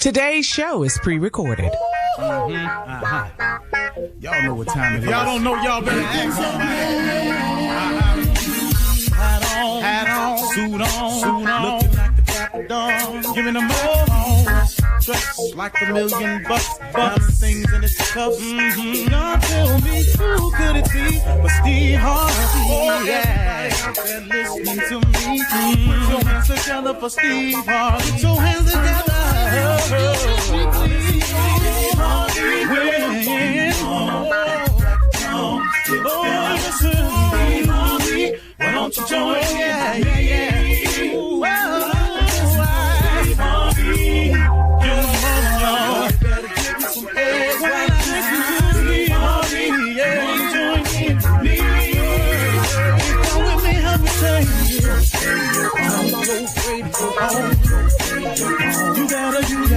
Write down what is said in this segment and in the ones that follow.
Today's show is pre-recorded. Y'all know what time it is. Y'all don't know, y'all better ask somebody. Hat on, suit on, looking like the Dapper Dawn, giving them all dressed like $1 million bucks, things in its cuffs. Y'all tell me who could it be but Steve Harvey? Oh, yeah, they're listening to me. Put your hands together for Steve Harvey. Put your hands together. Steve Harvey, why don't you join? Yeah. You gotta turn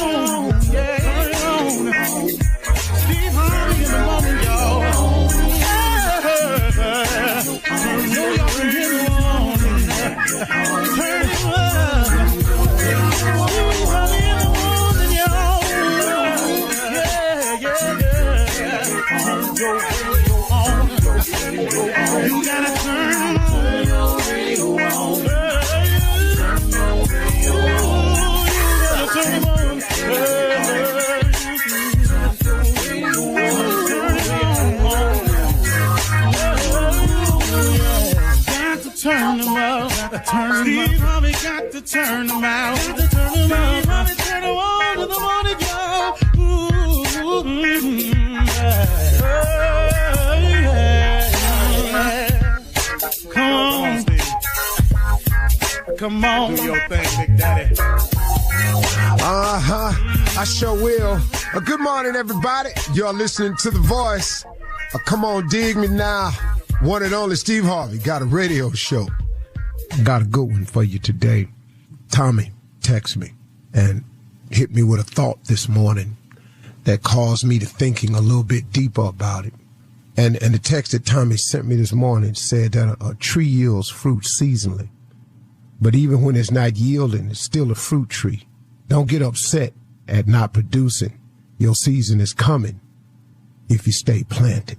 on. Steve Harvey in the morning, y'all. You gotta turn your radio on. Turn them out. Steve Harvey got to turn them out. Steve Harvey turn them on to the morning, y'all. Come on. Do your thing, Big Daddy. I sure will. Good morning, everybody. You're listening to The Voice. Come on, dig me now. One and only Steve Harvey got a radio show. Got a good one for you today. Tommy texted me and hit me with a thought this morning that caused me to thinking a little bit deeper about it. And the text that Tommy sent me this morning said that a tree yields fruit seasonally. But even when it's not yielding, it's still a fruit tree. Don't get upset at not producing. Your season is coming if you stay planted.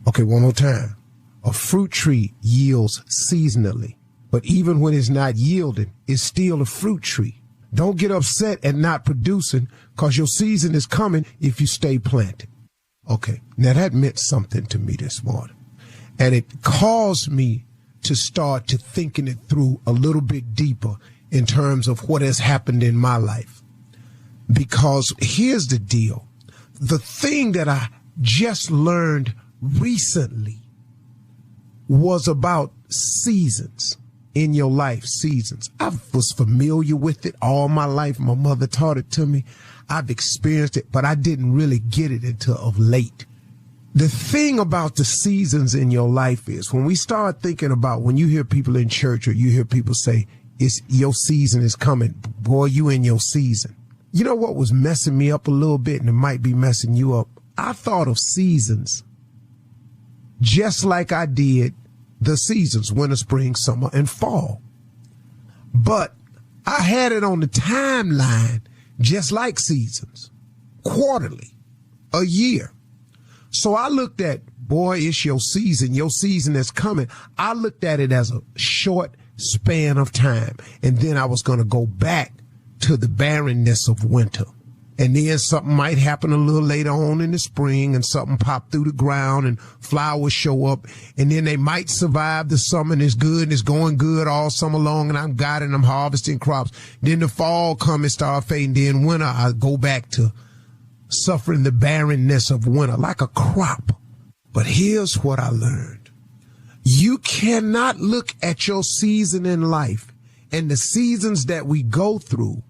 Okay, one more time. A fruit tree yields seasonally, but even when it's not yielding, it's still a fruit tree. Don't get upset at not producing because your season is coming if you stay planted. Okay, now that meant something to me this morning, and it caused me to start to thinking it through a little bit deeper in terms of what has happened in my life. Because here's the deal. The thing that I just learned recently was about seasons in your life, seasons. I was familiar with it all my life. My mother taught it to me. I've experienced it, but I didn't really get it until of late. The thing about the seasons in your life is when we start thinking about when you hear people in church or you hear people say, "It's your season is coming." Boy, you in your season. You know what was messing me up a little bit, and it might be messing you up? I thought of seasons just like I did the seasons, winter, spring, summer, and fall. But I had it on the timeline just like seasons, quarterly, a year. So I looked at, boy, it's your season is coming. I looked at it as a short span of time. And then I was going to go back to the barrenness of winter. And then something might happen a little later on in the spring and something pop through the ground and flowers show up. And then they might survive the summer and it's good and it's going good all summer long and I'm guiding them harvesting crops. Then the fall come and start fading. Then winter, I go back to suffering the barrenness of winter like a crop. But here's what I learned. You cannot look at your season in life and the seasons that we go through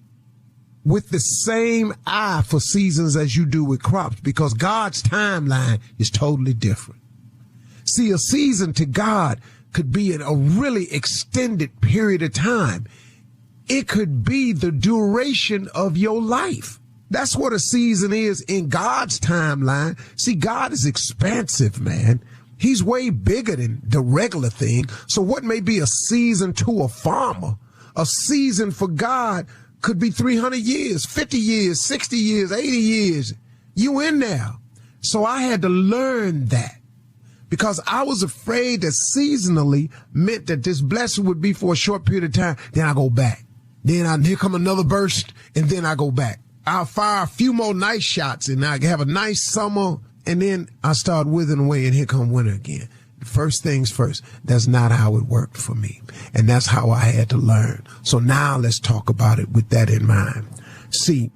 with the same eye for seasons as you do with crops, because God's timeline is totally different. See, a season to God could be in a really extended period of time. It could be the duration of your life. That's what a season is in God's timeline. See, God is expansive, man. He's way bigger than the regular thing. So what may be a season to a farmer, a season for God could be 300 years, 50 years, 60 years, 80 years. You in there. So I had to learn that because I was afraid that seasonally meant that this blessing would be for a short period of time. Then I go back. Then here come another burst, and then I go back. I'll fire a few more nice shots, and I have a nice summer, and then I start withering away, and here come winter again. First things first. That's not how it worked for me. And that's how I had to learn. So now let's talk about it with that in mind. See,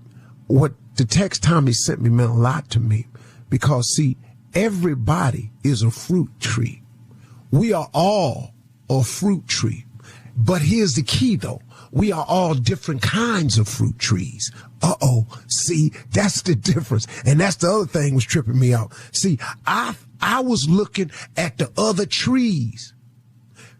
what the text Tommy sent me meant a lot to me because, see, everybody is a fruit tree. We are all a fruit tree. But here's the key, though. We are all different kinds of fruit trees. See, that's the difference. And that's the other thing was tripping me out. See, I was looking at the other trees,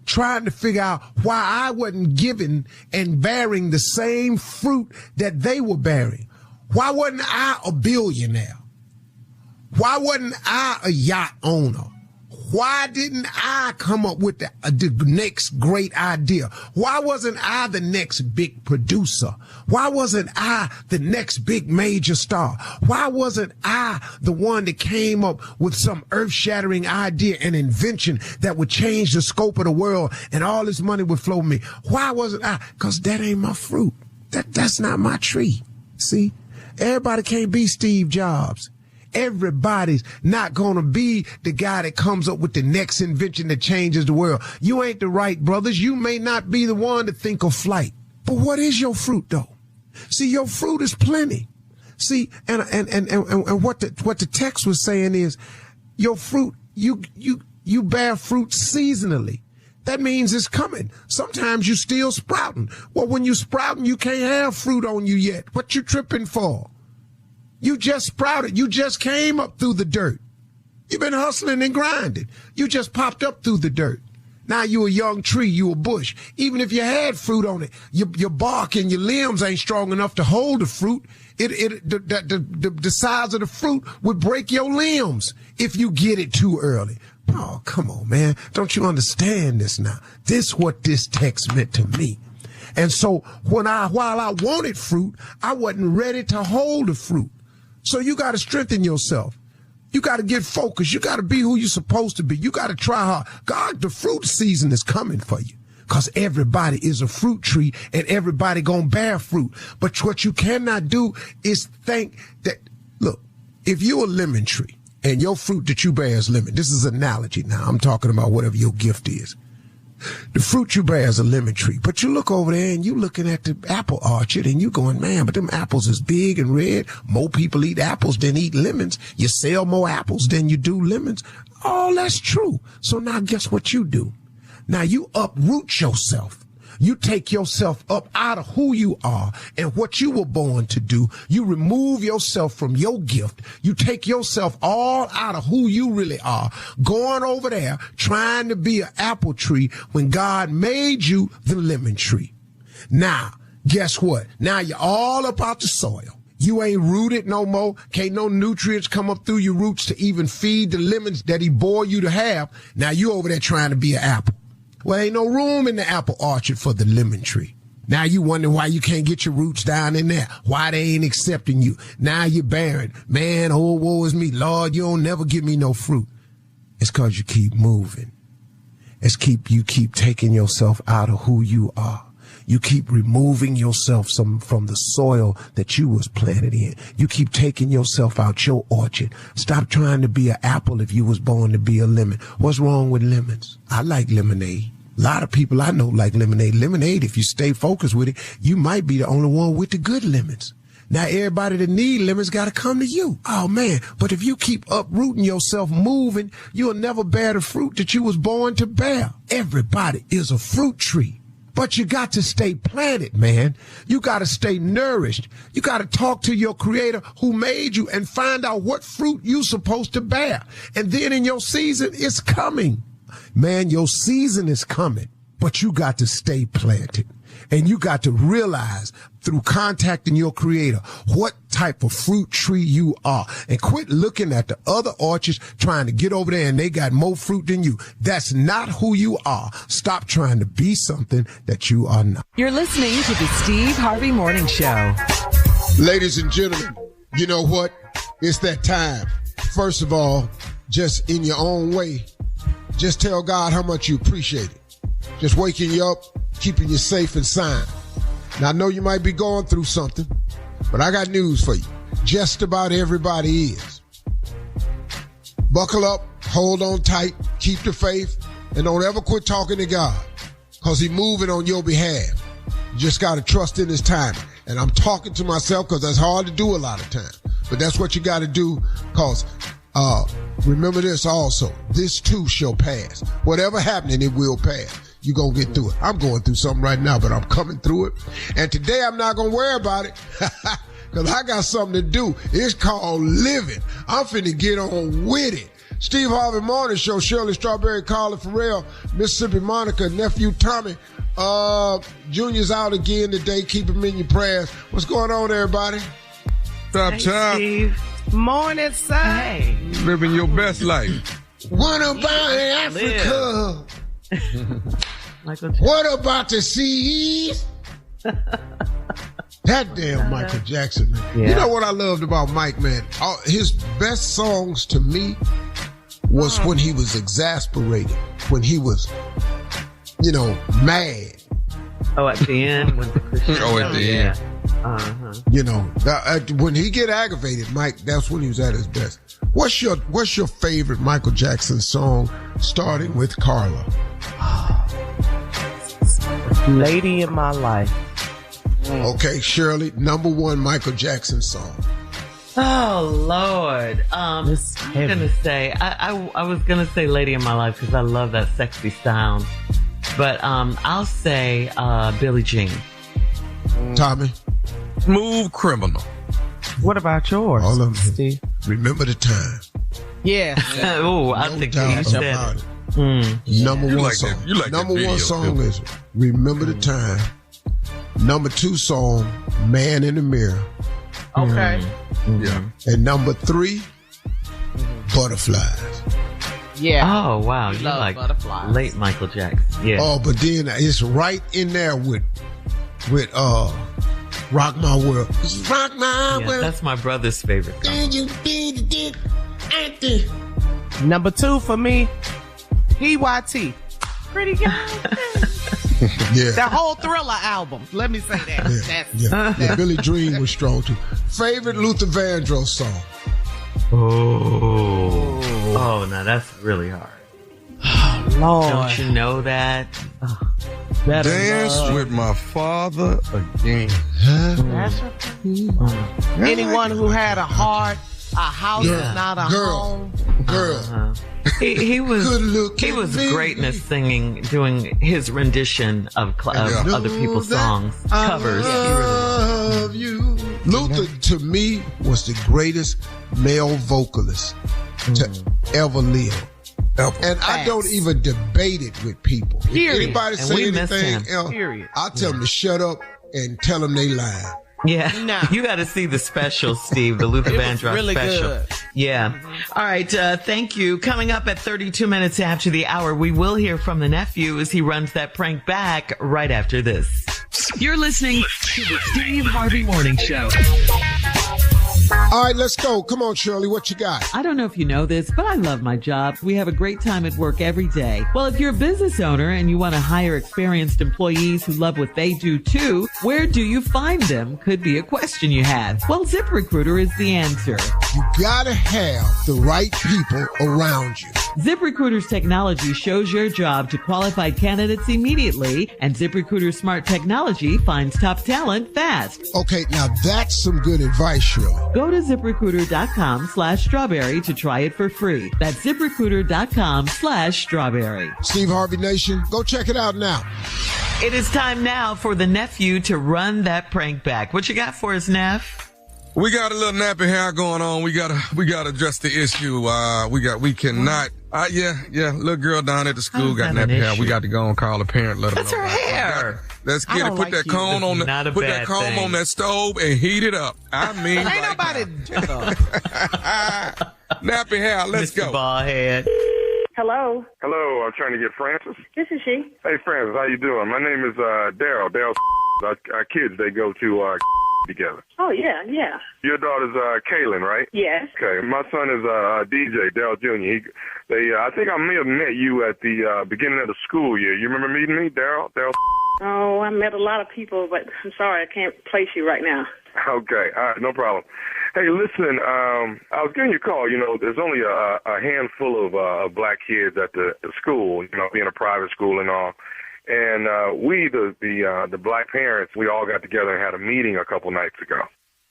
trying to figure out why I wasn't giving and bearing the same fruit that they were bearing. Why wasn't I a billionaire? Why wasn't I a yacht owner? Why didn't I come up with the next great idea? Why wasn't I the next big producer? Why wasn't I the next big major star? Why wasn't I the one that came up with some earth-shattering idea and invention that would change the scope of the world and all this money would flow to me? Why wasn't I? Because that ain't my fruit. That's not my tree. See? Everybody can't be Steve Jobs. Everybody's not going to be the guy that comes up with the next invention that changes the world. You ain't the Wright brothers. You may not be the one to think of flight. But what is your fruit, though? See, your fruit is plenty. See, and what the text was saying is your fruit, you bear fruit seasonally. That means it's coming. Sometimes you still sprouting. Well, when you sprouting, you can't have fruit on you yet. What you tripping for? You just sprouted. You just came up through the dirt. You've been hustling and grinding. You just popped up through the dirt. Now you a young tree, you a bush. Even if you had fruit on it, your bark and your limbs ain't strong enough to hold the fruit. The size of the fruit would break your limbs if you get it too early. Oh, come on, man. Don't you understand this now? This what this text meant to me. And so while I wanted fruit, I wasn't ready to hold the fruit. So you got to strengthen yourself. You got to get focused. You got to be who you're supposed to be. You got to try hard. God, the fruit season is coming for you because everybody is a fruit tree and everybody going to bear fruit. But what you cannot do is think that, look, if you're a lemon tree and your fruit that you bear is lemon, this is an analogy now. I'm talking about whatever your gift is. The fruit you bear is a lemon tree, but you look over there and you looking at the apple orchard and you going, man, but them apples is big and red. More people eat apples than eat lemons. You sell more apples than you do lemons. Oh, that's true. So now guess what you do? Now you uproot yourself. You take yourself up out of who you are and what you were born to do. You remove yourself from your gift. You take yourself all out of who you really are, going over there trying to be an apple tree when God made you the lemon tree. Now, guess what? Now you're all up out the soil. You ain't rooted no more. Can't no nutrients come up through your roots to even feed the lemons that he bore you to have. Now you over there trying to be an apple. Well, ain't no room in the apple orchard for the lemon tree. Now you wonder why you can't get your roots down in there, why they ain't accepting you. Now you're barren. Man, oh, woe is me. Lord, you don't never give me no fruit. It's because you keep moving. You keep taking yourself out of who you are. You keep removing yourself from the soil that you was planted in. You keep taking yourself out your orchard. Stop trying to be an apple if you was born to be a lemon. What's wrong with lemons? I like lemonade. A lot of people I know like lemonade. Lemonade, if you stay focused with it, you might be the only one with the good lemons. Now everybody that need lemons got to come to you. Oh man, but if you keep uprooting yourself, moving, you'll never bear the fruit that you was born to bear. Everybody is a fruit tree. But you got to stay planted, man. You got to stay nourished. You got to talk to your creator who made you and find out what fruit you're supposed to bear. And then in your season, it's coming. Man, your season is coming, but you got to stay planted. And you got to realize through contacting your creator what type of fruit tree you are. And quit looking at the other orchards trying to get over there and they got more fruit than you. That's not who you are. Stop trying to be something that you are not. You're listening to the Steve Harvey Morning Show. Ladies and gentlemen, you know what? It's that time. First of all, just in your own way, just tell God how much you appreciate it. Just waking you up, keeping you safe and sound. Now, I know you might be going through something, but I got news for you. Just about everybody is. Buckle up, hold on tight, keep the faith, and don't ever quit talking to God, because He's moving on your behalf. You just got to trust in His timing. And I'm talking to myself because that's hard to do a lot of times. But that's what you got to do, because remember this also. This too shall pass. Whatever happening, it will pass. You're going to get through it. I'm going through something right now, but I'm coming through it. And today I'm not going to worry about it because I got something to do. It's called living. I'm finna get on with it. Steve Harvey Morning Show, Shirley Strawberry, Carla Farrell, Mississippi Monica, nephew Tommy. Junior's out again today. Keep him in your prayers. What's going on, everybody? Top, top. Morning, sir. Hey. Living your best life. What about Africa? What about the seas? That damn Michael Jackson, man. Yeah. You know what I loved about Mike, man? His best songs to me was when he was exasperated, when he was, mad. Oh, at the end? When at the end. Uh-huh. When he get aggravated, Mike, that's when he was at his best. What's your favorite Michael Jackson song, starting with Carla? Lady in My Life. Okay, Shirley, number one Michael Jackson song. Oh, Lord. I'm going to say, I was going to say Lady in My Life because I love that sexy sound. But I'll say Billie Jean. Tommy? Smooth Criminal. What about yours, all of them. Steve? Remember the Time. Yeah. Oh, I think you said it. Number You one like song. that- you like that Number video, one song too. is Remember the Time. Number two song, Man in the Mirror. Okay. Yeah. And number three, Butterflies. Yeah. Oh, wow. You love like Butterflies. late Michael Jackson. Yeah. Oh, but then it's right in there with Rock My World. Rock My Yeah, World. that's my brother's favorite song. Number 2 for me, PYT. Pretty good. Yeah. The whole Thriller album. Let me say that. Yeah. Billy Dream was strong too. Favorite Luther Vandross song? Oh, now that's really hard. Lord. Don't you know that? Better Dance love. with my father again. Anyone who had a heart, a house Yeah. is not a Girl. home. Girl. He was Good looking he was baby. greatness doing his rendition of other people's songs, covers. Love you. Luther, to me, was the greatest male vocalist to ever live. And I don't even debate it with people. If Period. anybody And say we miss anything him. else, Period. I tell them to shut up and tell them they lying. Yeah, No. you got to see the special, Steve, the Luther It was Vandross really special. good. Yeah. All right. Thank you. Coming up at 32 minutes after the hour, we will hear from the nephew as he runs that prank back right after this. You're listening to the Steve Harvey Morning Show. All right, let's go. Come on, Shirley, what you got? I don't know if you know this, but I love my job. We have a great time at work every day. Well, if you're a business owner and you want to hire experienced employees who love what they do too, where do you find them? Could be a question you have. Well, ZipRecruiter is the answer. You gotta have the right people around you. ZipRecruiter's technology shows your job to qualified candidates immediately, and ZipRecruiter's smart technology finds top talent fast. Okay, now that's some good advice, Shirley. Go to ZipRecruiter.com/strawberry to try it for free. That's ZipRecruiter.com/strawberry. Steve Harvey Nation, go check it out now. It is time now for the nephew to run that prank back. What you got for us, Neff? We got a little nappy hair going on. We gotta address the issue. We cannot. Little girl down at the school got have an nappy hair. issue. We got to go and call a parent. Let them That's know her about it. hair. Let's I get it. don't Put like that you. cone on Not a put bad that comb thing. on that stove and heat it up. I mean, Ain't right nobody. now. Nappy hair. Let's Mr. go. Ballhead. Hello, Hello, I'm trying to get Francis. this is she. Hey, Francis, how you doing? My name is Daryl. Daryl, our kids, they go to together. Oh, yeah. Your daughter's Kaylin, right? Yes. Okay. My son is DJ, Daryl Jr. I think I may have met you at the beginning of the school year. You remember meeting me, Daryl? Oh, I met a lot of people, but I'm sorry, I can't place you right now. Okay. All right, no problem. Hey, listen, I was giving you a call. You know, there's only a handful of black kids at the school, you know, being a private school and all. And we, the black parents, we all got together and had a meeting a couple nights ago.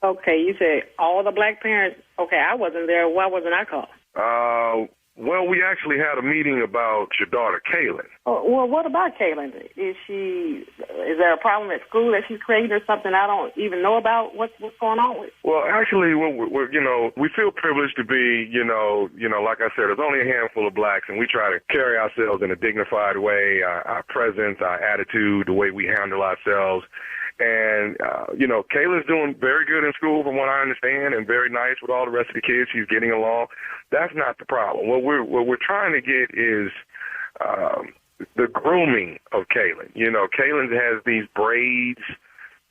Okay, you said all the black parents. Okay, I wasn't there. Why wasn't I called? Well, we actually had a meeting about your daughter, Kaylin. Oh, well, what about Kaylin? Is there a problem at school that she's creating or something I don't even know about? What's going on with? Well, actually, we're we feel privileged to be, like I said, there's only a handful of blacks, and we try to carry ourselves in a dignified way, our presence, our attitude, the way we handle ourselves. And, Kayla's doing very good in school from what I understand and very nice with all the rest of the kids. She's getting along. That's not the problem. What we're trying to get is the grooming of Kaylin. You know, Kaylin has these braids,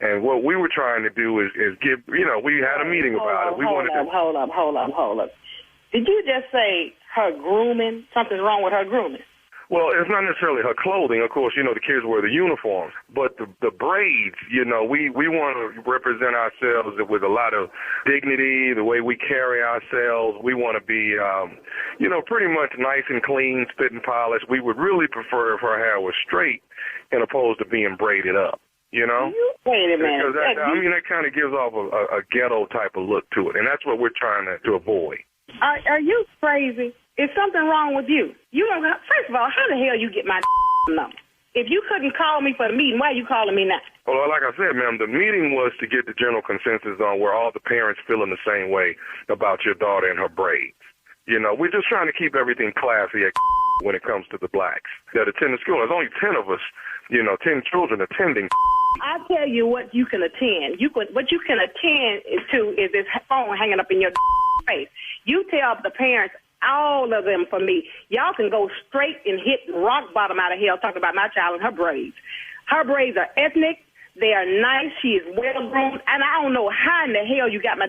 and what we were trying to do is give, we had a meeting about it. Hold up. Did you just say her grooming? Something's wrong with her grooming? Well, it's not necessarily her clothing. Of course, the kids wear the uniforms. But the braids, we want to represent ourselves with a lot of dignity, the way we carry ourselves. We want to be, pretty much nice and clean, spit and polished. We would really prefer if her hair was straight and opposed to being braided up, Wait a minute. That kind of gives off a ghetto type of look to it. And that's what we're trying to avoid. Are you crazy? Is something wrong with you? First of all, how the hell you get my number? If you couldn't call me for the meeting, why are you calling me now? Well, like I said, ma'am, the meeting was to get the general consensus on where all the parents feeling the same way about your daughter and her braids. We're just trying to keep everything classy when it comes to the blacks that attend the school. There's only 10 of us, 10 children attending. I tell you what you can attend. What you can attend is this phone hanging up in your face. You tell the parents, all of them for me, y'all can go straight and hit rock bottom out of hell talking about my child and her braids. Her braids are ethnic. They are nice. She is well-groomed. And I don't know how in the hell you got my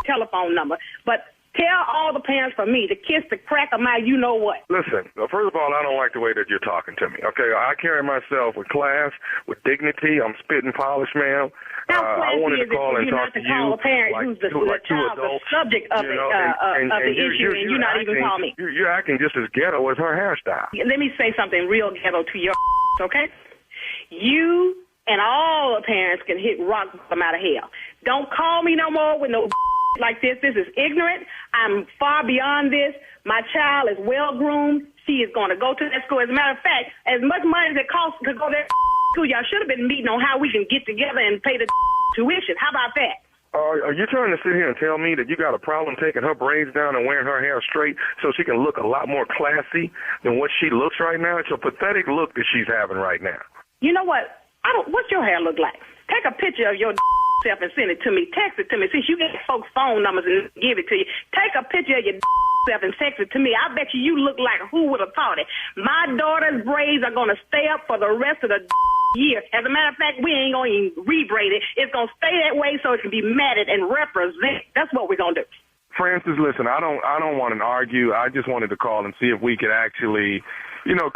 telephone number, but tell all the parents for me to kiss the crack of my you-know-what. Listen, first of all, I don't like the way that you're talking to me, okay? I carry myself with class, with dignity. I'm spit and polished, ma'am. I wanted to call and talk to you call a parent who's the child, the subject of the issue, and you not even call me. You're acting just as ghetto as her hairstyle. Let me say something real ghetto to your okay? You and all the parents can hit rock bottom out of hell. Don't call me no more with no like this. This is ignorant. I'm far beyond this. My child is well-groomed. She is going to go to that school. As a matter of fact, as much money as it costs to go to that school, y'all should have been meeting on how we can get together and pay the tuition. How about that? Are you trying to sit here and tell me that you got a problem taking her braids down and wearing her hair straight so she can look a lot more classy than what she looks right now? It's a pathetic look that she's having right now. You know what? What's your hair look like? Take a picture of your self and send it to me. Text it to me. Since you get folks' phone numbers and give it to you, take a picture of your self and text it to me. I bet you look like who would have thought it. My daughter's braids are going to stay up for the rest of the year. As a matter of fact, we ain't going to even rebraid it. It's going to stay that way so it can be matted and represent. That's what we're going to do. Francis, listen, I don't want to argue. I just wanted to call and see if we could actually,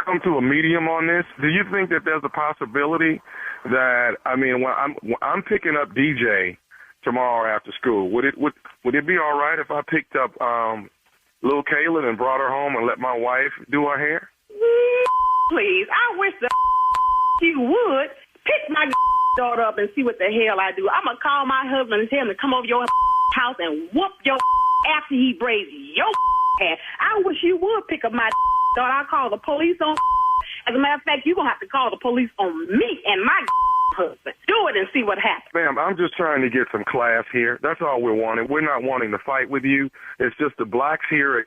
come to a medium on this. Do you think that there's a possibility that, when I'm picking up DJ tomorrow after school, would it be all right if I picked up little Kaylin and brought her home and let my wife do her hair? Please, I wish you would pick my daughter up and see what the hell I do. I'm going to call my husband and tell him to come over your house and whoop your after he braids your hair. I wish you would pick up my daughter. I'll call the police on. As a matter of fact, you're going to have to call the police on me and my husband. Do it and see what happens. Ma'am, I'm just trying to get some class here. That's all we're wanting. We're not wanting to fight with you. It's just the blacks here at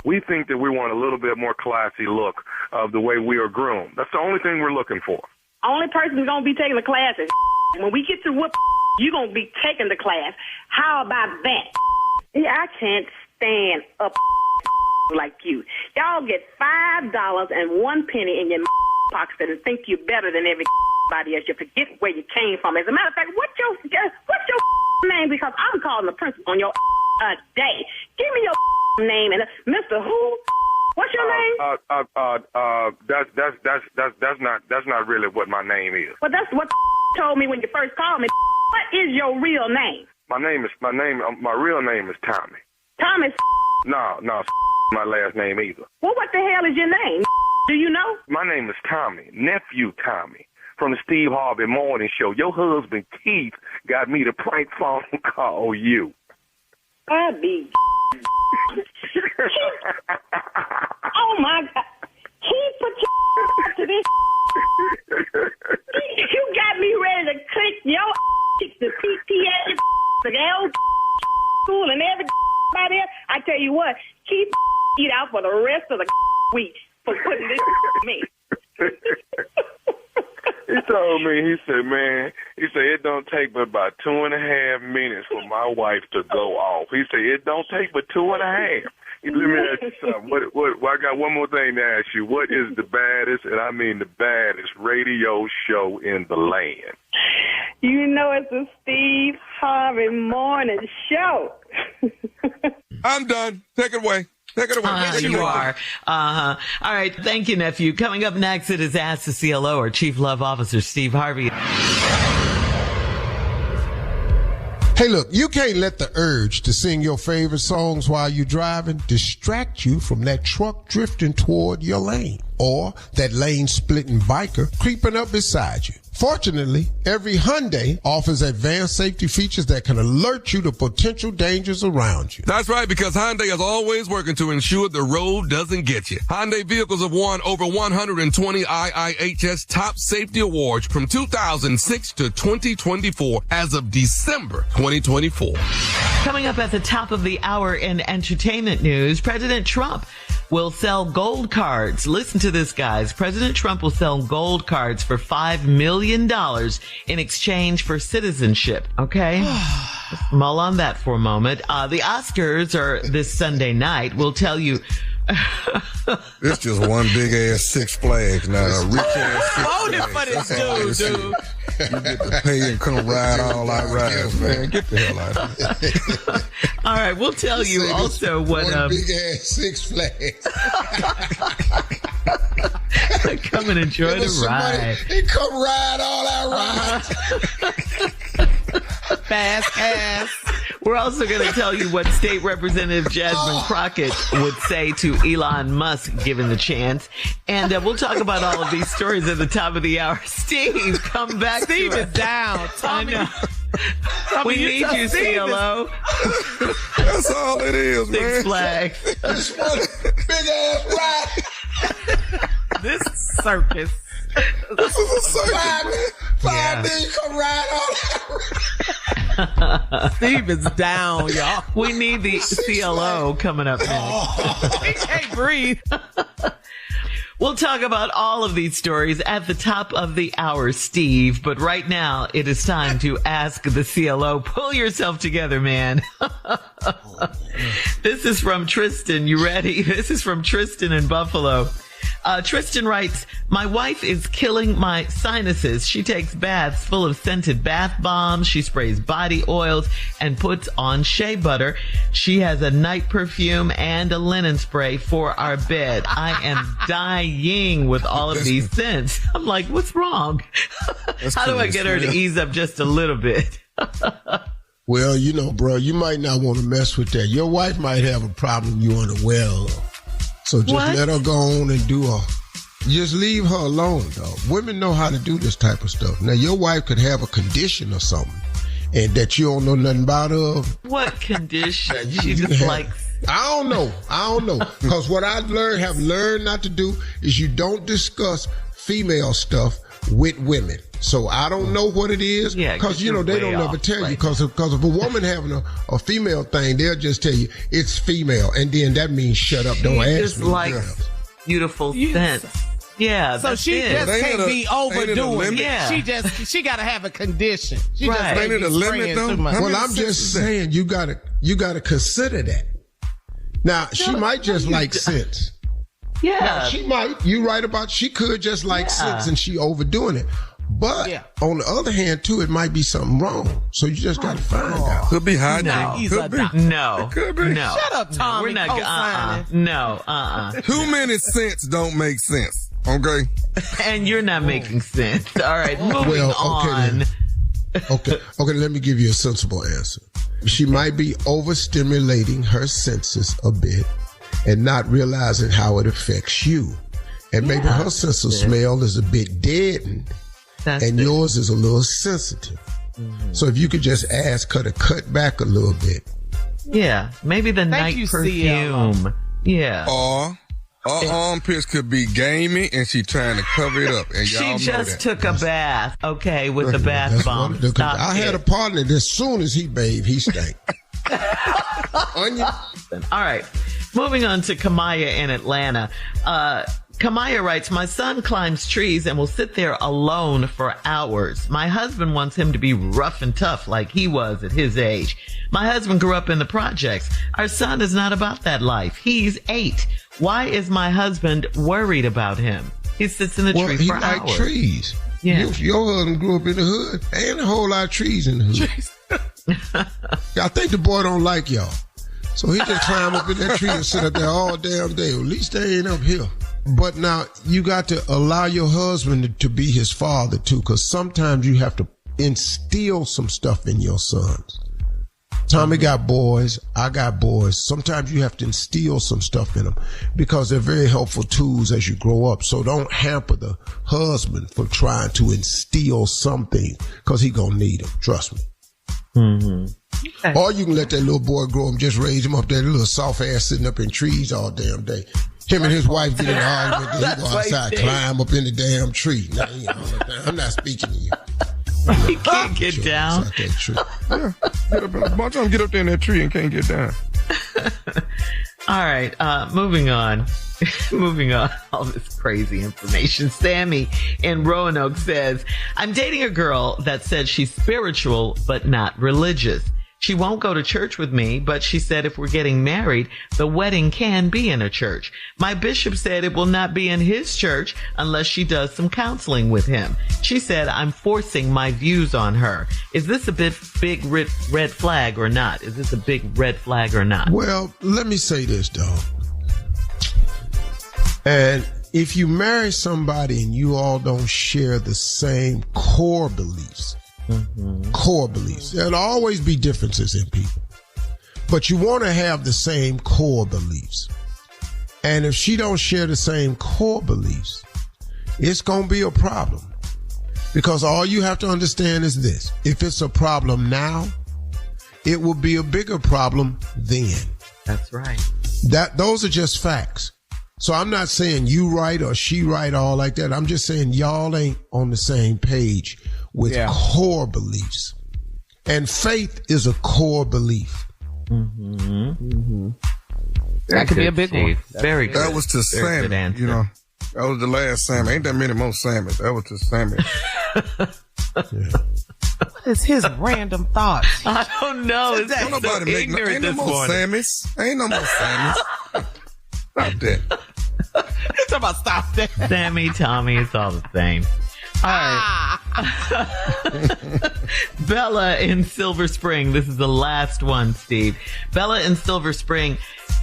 we think that we want a little bit more classy look of the way we are groomed. That's the only thing we're looking for. Only person who's going to be taking the class is when we get to whoop, you're going to be taking the class. How about that? Yeah, I can't stand up like you. Y'all get $5 and 1 penny in your pocket and think you're better than everybody else. You forget where you came from. As a matter of fact, what's your name? Because I'm calling the principal on your day. Give me your name and Mr. Who? What's your name? That's not really what my name is. Well, that's what told me when you first called me. What is your real name? My real name is Tommy. Tommy? No, my last name either. Well, what the hell is your name? Do you know? My name is Tommy, nephew Tommy, from the Steve Harvey Morning Show. Your husband Keith got me to prank phone call you. I be. Oh my God! Keith, put your to this. You got me ready to click your the PTA, the L school, and everybody else. I tell you what, keep eat out for the rest of the week for putting this on me. He told me, he said, it don't take but about 2.5 minutes for my wife to go off. He said, it don't take but 2.5. Let me ask you something. I got one more thing to ask you. What is the baddest, and I mean the baddest, radio show in the land? You know it's the Steve Harvey Morning Show. I'm done. Take it away. Take it away. You are. All right. Thank you, nephew. Coming up next, it is Ask the CLO, or Chief Love Officer Steve Harvey. Hey, look, you can't let the urge to sing your favorite songs while you're driving distract you from that truck drifting toward your lane or that lane-splitting biker creeping up beside you. Fortunately, every Hyundai offers advanced safety features that can alert you to potential dangers around you. That's right, because Hyundai is always working to ensure the road doesn't get you. Hyundai vehicles have won over 120 IIHS top safety awards from 2006 to 2024 as of December 2024. Coming up at the top of the hour in entertainment news, President Trump will sell gold cards. Listen to this, guys. President Trump will sell gold cards for $5 million in exchange for citizenship. Okay? Just mull on that for a moment. The Oscars are this Sunday night. We'll tell you. It's just one big ass Six Flags now. A rich ass Six Voted for this dude. You get to pay and come ride all out rides, man. Get the hell out of here. All right, we'll tell you also what one big ass Six Flags. Come and enjoy the ride. They come ride all our rides. Fast ass. We're also going to tell you what State Representative Jasmine Crockett would say to Elon Musk given the chance. And we'll talk about all of these stories at the top of the hour. Steve, come back. Steve is down. Tommy. We need you, CLO. That's all it is, man. Six Flags. This one big ass ride. This circus. This is a circus. Five days come ride all Steve is down, y'all. We need the CLO coming up next. He can't breathe. We'll talk about all of these stories at the top of the hour, Steve. But right now, it is time to ask the CLO. Pull yourself together, man. This is from Tristan. You ready? This is from Tristan in Buffalo. Tristan writes, my wife is killing my sinuses. She takes baths full of scented bath bombs. She sprays body oils and puts on shea butter. She has a night perfume and a linen spray for our bed. I am dying with all of these scents. I'm like, what's wrong? How do I get her to ease up just a little bit? Well, you know, bro, you might not want to mess with that. Your wife might have a problem you unaware of. So just let her go on and just leave her alone, dog. Women know how to do this type of stuff. Now, your wife could have a condition or something and that you don't know nothing about of. What condition? She just likes. I don't know. Because what have learned not to do is you don't discuss female stuff with women. So I don't know what it is. Because, you know, they don't ever tell you. Because if a woman having a female thing, they'll just tell you it's female. And then that means shut up. Don't ask me. Just like beautiful scents. Yeah. So she it. just can't be overdoing it. Yeah. She got to have a condition. She Right. just can't Ain't it be a limit, spraying though? too much. Well, I'm just saying you gotta consider that. Now she might just like sense. Yeah. Now, she might. You right about. She could just like sense, and she overdoing it. But on the other hand, too, it might be something wrong. So you just got to find out. Could be hygiene. No. He's Could a be. doctor. No. Could be. No. Shut up, Tommy. We're not. co-signing. No. Too many cents don't make sense. Okay. And you're not making sense. All right. Moving Well, on. Okay, let me give you a sensible answer. She might be overstimulating her senses a bit and not realizing how it affects you. And maybe her sense of smell is a bit deadened and yours is a little sensitive. Mm-hmm. So if you could just ask her to cut back a little bit. Yeah. Maybe the night perfume. Yeah. Or her armpits could be gamey and she trying to cover it up. And y'all She know just that. took a bath, with a bath bomb. I had a partner that as soon as he bathed, he stank. Onion. All right. Moving on to Kamaya in Atlanta. Kamaya writes, my son climbs trees and will sit there alone for hours. My husband wants him to be rough and tough like he was at his age. My husband grew up in the projects. Our son is not about that life. He's 8. Why is my husband worried about him? He sits in the tree for hours. He like trees. Yeah. Your husband grew up in the hood. Ain't a whole lot of trees in the hood. I think the boy don't like y'all. So he just climb up in that tree and sit up there all damn day. At least they ain't up here. But now you got to allow your husband to be his father too, because sometimes you have to instill some stuff in your sons. Tommy got boys. I got boys. Sometimes you have to instill some stuff in them because they're very helpful tools as you grow up. So don't hamper the husband for trying to instill something because he gonna need them. Trust me. Mm-hmm. Okay. Or you can let that little boy grow him, just raise him up there, little soft ass sitting up in trees all damn day. Him and his wife get in an argument, then he go outside, climb up in the damn tree. Now, I'm not speaking to you. He can't get down. Yeah, get up in a bunch of them get up there in that tree and can't get down. All right, moving on. Moving on, all this crazy information. Sammy in Roanoke says, I'm dating a girl that said she's spiritual but not religious. She won't go to church with me, but she said if we're getting married, the wedding can be in a church. My bishop said it will not be in his church unless she does some counseling with him. She said I'm forcing my views on her. Is this a big red flag or not? Is this a big red flag or not? Well, let me say this, dog. And if you marry somebody and you all don't share the same core beliefs, there'll always be differences in people, but you want to have the same core beliefs. And if she don't share the same core beliefs, it's going to be a problem, because all you have to understand is this: if it's a problem now, it will be a bigger problem then. That's right. Those are just facts. So I'm not saying you right or she right, all like that. I'm just saying y'all ain't on the same page with core beliefs. And faith is a core belief. That could be a big one. Very good. That was to Sammy. That was the last Sammy. Ain't that many more Sammys. That was to Sammy. What is his random thoughts? I don't know. It's Don't nobody make no, ain't no more Sammys. Ain't no more Sammys. Stop that. Talk about stop that. Sammy, Tommy, it's all the same. All right. Bella in Silver Spring. This is the last one, Steve. Bella in Silver Spring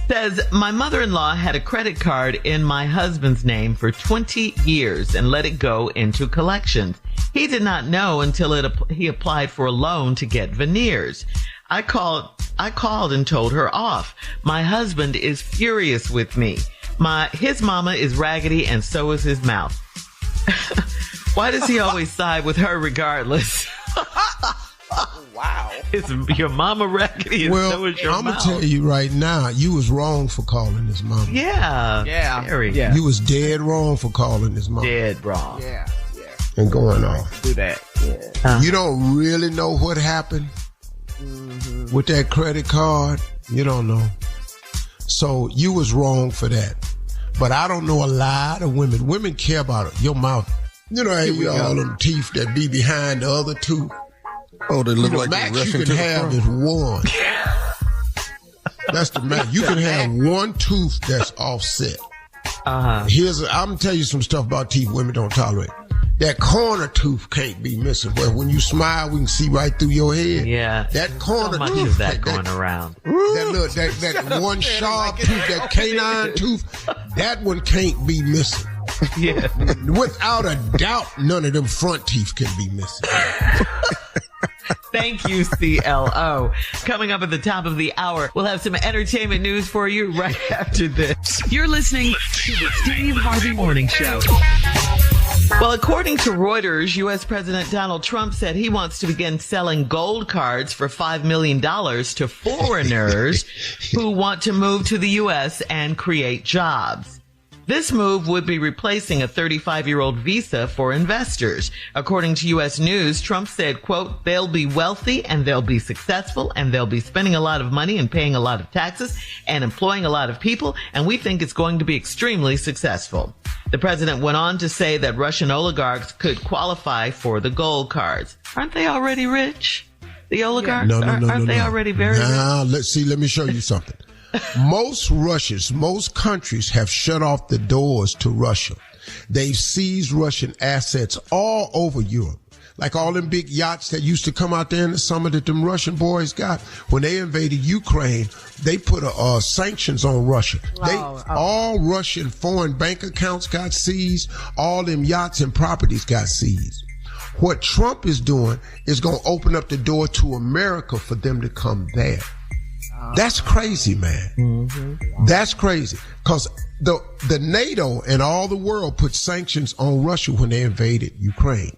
says, my mother-in-law had a credit card in my husband's name for 20 years and let it go into collections. He did not know until he applied for a loan to get veneers. I called and told her off. My husband is furious with me. His mama is raggedy and so is his mouth. Why does he always side with her regardless? Wow. Is your mama raggedy and so is your mouth? I'm going to tell you right now, you was wrong for calling his mama. Yeah. Very. Yeah. You was dead wrong for calling his mama. Dead wrong. Yeah. And going off. Do that. Yeah. You don't really know what happened with that credit card. You don't know. So you was wrong for that. But I don't know a lot of women. Women care about your mouth. You know, all them teeth that be behind the other tooth. Oh, they look like max they're you rushing can to have the is one. That's the max. You can have one tooth that's offset. I'm gonna tell you some stuff about teeth women don't tolerate. That corner tooth can't be missing. But when you smile, we can see right through your head. Yeah. That corner so much tooth. of that going around. That one sharp tooth, that canine tooth, that one can't be missing. Yeah. Without a doubt, none of them front teeth can be missing. Thank you, CLO. Coming up at the top of the hour, we'll have some entertainment news for you right after this. You're listening to the Steve Harvey Morning Show. Well, according to Reuters, U.S. President Donald Trump said he wants to begin selling gold cards for $5 million to foreigners who want to move to the U.S. and create jobs. This move would be replacing a 35-year-old visa for investors. According to U.S. News, Trump said, quote, they'll be wealthy and they'll be successful and they'll be spending a lot of money and paying a lot of taxes and employing a lot of people, and we think it's going to be extremely successful. The president went on to say that Russian oligarchs could qualify for the gold cards. Aren't they already rich? The oligarchs? No. Aren't they already very rich? Let me show you something. Most countries have shut off the doors to Russia. They've seized Russian assets all over Europe. Like all them big yachts that used to come out there in the summer that them Russian boys got. When they invaded Ukraine, they put sanctions on Russia. All Russian foreign bank accounts got seized. All them yachts and properties got seized. What Trump is doing is going to open up the door to America for them to come there. That's crazy, man. Mm-hmm. That's crazy. Because the NATO and all the world put sanctions on Russia when they invaded Ukraine.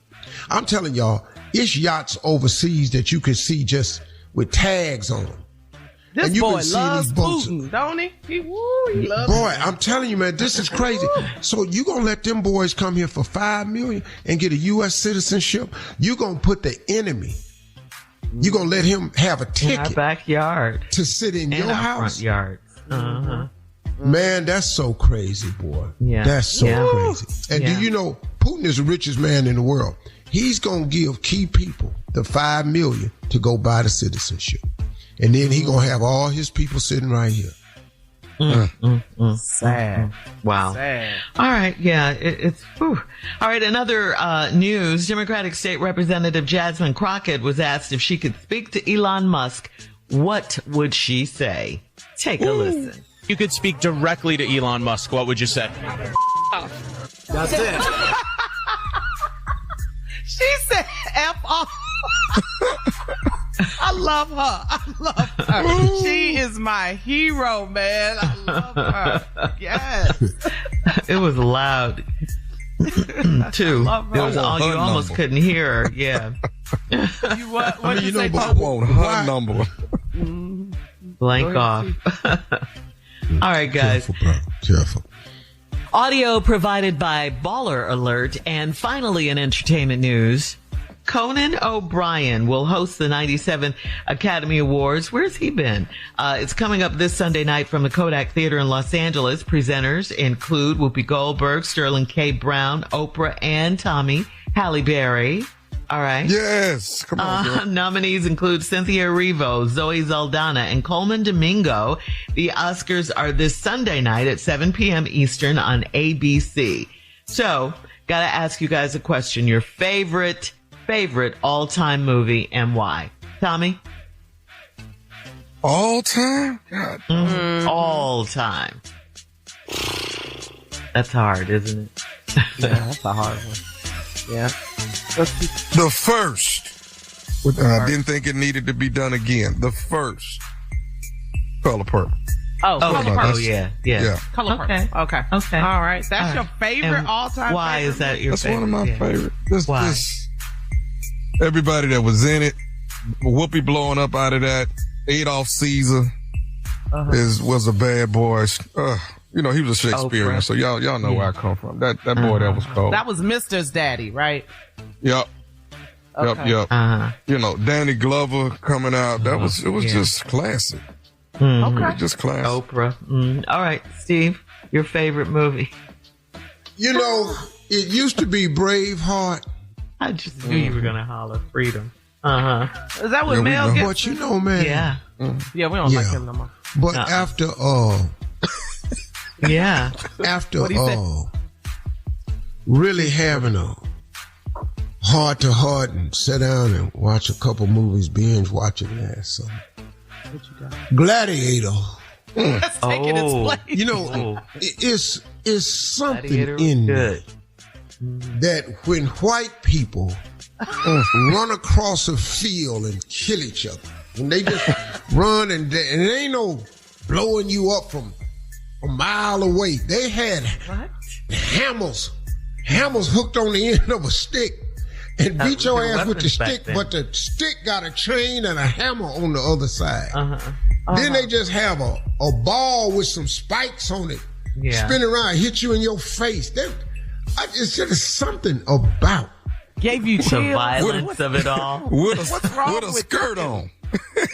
I'm telling y'all, it's yachts overseas that you can see just with tags on them. This and you boy can see loves these boats. Putin, don't he? He loves Boy, I'm telling you, man, this is crazy. So you gonna let them boys come here for $5 million and get a U.S. citizenship? You gonna put the enemy. You gonna let him have a ticket in our backyard to sit in your our house? Front yards. Man, that's so crazy, boy. Yeah. That's so crazy. And do you know Putin is the richest man in the world? He's gonna give key people the $5 million to go buy the citizenship, and then he gonna have all his people sitting right here. Sad. Wow. Sad. All right. Yeah. It's. Whew. All right. Another news. Democratic State Representative Jasmine Crockett was asked if she could speak to Elon Musk. What would she say? Take a listen. You could speak directly to Elon Musk. What would you say? That's it. She said F off. I love her. She is my hero, man. I love her. Yes. It was loud, too. It was all, you almost couldn't hear her. Yeah. You what? What did you say? I want her number. Blank off. All right, guys. Careful. Audio provided by Baller Alert. And finally, in entertainment news, Conan O'Brien will host the 97th Academy Awards. Where's he been? It's coming up this Sunday night from the Kodak Theater in Los Angeles. Presenters include Whoopi Goldberg, Sterling K. Brown, Oprah, and Tommy, Halle Berry. All right. Yes. Come on, girl. Nominees include Cynthia Erivo, Zoe Saldana, and Coleman Domingo. The Oscars are this Sunday night at 7 p.m. Eastern on ABC. So, gotta ask you guys a question. Your favorite all-time movie and why? Tommy? All time? God. Mm-hmm. All time. That's hard, isn't it? Yeah, that's a hard one. Yeah. The first. I didn't think it needed to be done again. The first. Color Purple. Color Purple. Oh, yeah. Color Purple. Okay. All right. That's your favorite And all-time why favorite is that your That's favorite? one of my favorite. Why? Everybody that was in it, Whoopi blowing up out of that, Adolf Caesar was a bad boy. He was a Shakespearean, so y'all know where I come from. That boy that was cold. That was Mr.'s daddy, right? Yep. Okay. Yep. Danny Glover coming out. It was just classic. Okay. Just class. Oprah. All right, Steve, your favorite movie? You know, it used to be Braveheart. I just knew you were going to holler freedom. Is that what Mel gets? But you know, man. Yeah. Yeah, we don't like him no more. But after Yeah. really having a heart to heart and sit down and watch a couple movies, binge watching that. So, Gladiator. Let's take it its place. You know, it's something Gladiator in good. that when white people run across a field and kill each other, when they just run and it ain't no blowing you up from a mile away. They had hammers hooked on the end of a stick and beat your ass with the stick, but the stick got a chain and a hammer on the other side. Then they just have a ball with some spikes on it, spin around, hit you in your face. It's just something about. Gave you The chills. violence of it all. What's wrong with a skirt on?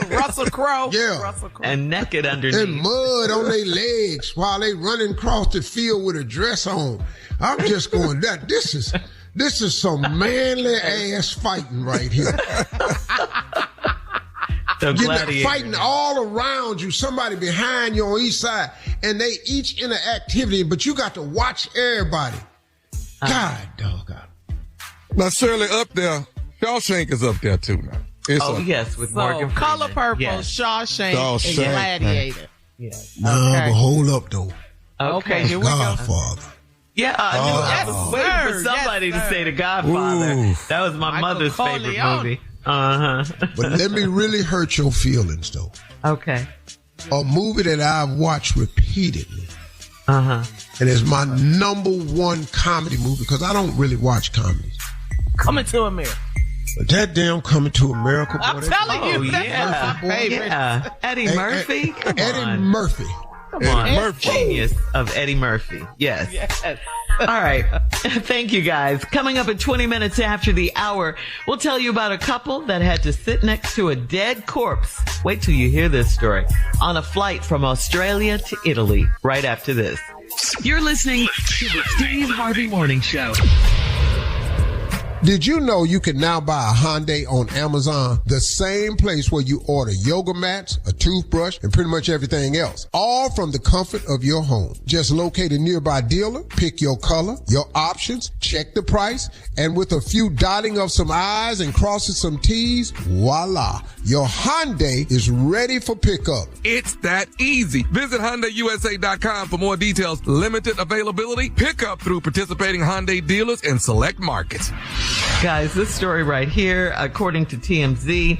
Russell Crowe. Yeah. Russell Crowe. And naked underneath. And mud on their legs while they running across the field with a dress on. I'm just going, this is some manly ass fighting right here. The You're Gladiator. fighting all around you, somebody behind you on each side, and they each in an activity, but you got to watch everybody. God, doggone. Now, Shirley, up there, Shawshank is up there too now. It's up. Yes, with So, Morgan Freeman. Color Purple, Yes. Shawshank, and Shawshank. Gladiator. Yes. No, but hold up though. Okay, here we go. Godfather. Yeah, I knew I was Yes, waiting for sir. somebody Yes, to sir. say The Godfather. Ooh. That was my Michael mother's favorite Corleone. movie. But let me really hurt your feelings though. Okay. A movie that I've watched repeatedly. And it's my number one comedy movie because I don't really watch comedies. Coming to America. But that damn Coming to America, boy, I'm that- telling Oh, you, that's my favorite. Yeah. Eddie Murphy? Come Eddie on. Murphy. Come on. Murphy. Genius of Eddie Murphy. Yes. Yes. All right. Thank you, guys. Coming up at 20 minutes after the hour, we'll tell you about a couple that had to sit next to a dead corpse. Wait till you hear this story. On a flight from Australia to Italy, right after this. You're listening to the Steve Harvey Morning Show. Did you know you can now buy a Hyundai on Amazon, the same place where you order yoga mats, a toothbrush, and pretty much everything else, all from the comfort of your home. Just locate a nearby dealer, pick your color, your options, check the price, and with a few dotting of some I's and crossing some T's, voila, your Hyundai is ready for pickup. It's that easy. Visit HyundaiUSA.com for more details. Limited availability. Pickup through participating Hyundai dealers in select markets. Guys, this story right here, according to TMZ,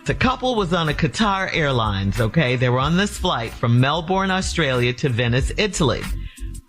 the couple was on a Qatar Airlines, okay? They were on this flight from Melbourne, Australia to Venice, Italy,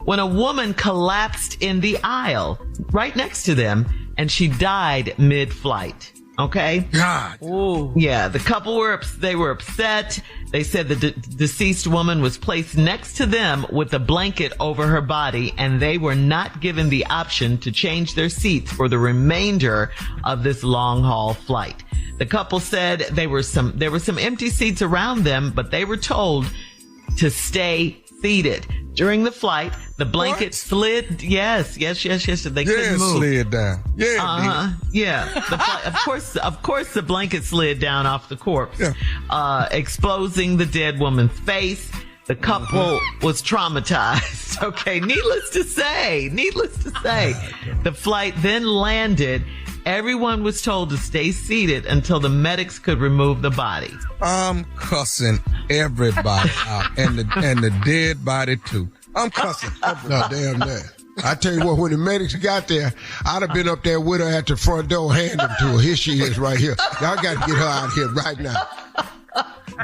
when a woman collapsed in the aisle right next to them and she died mid-flight. Okay. God. Ooh. Yeah, the couple were upset. They said the deceased woman was placed next to them with a blanket over her body, and they were not given the option to change their seats for the remainder of this long haul flight. The couple said there were some empty seats around them, but they were told to stay seated. During the flight, the blanket slid. Yes. They couldn't move. Slid down. Yeah. Yeah. Of course, the blanket slid down off the corpse, exposing the dead woman's face. The couple was traumatized. Okay. Needless to say, the flight then landed. Everyone was told to stay seated until the medics could remove the body. I'm cussing everybody out, and the dead body too. I'm cussing. No, damn that. I tell you what, when the medics got there, I'd have been up there with her at the front door, hand them to her. Here she is right here. Y'all got to get her out here right now.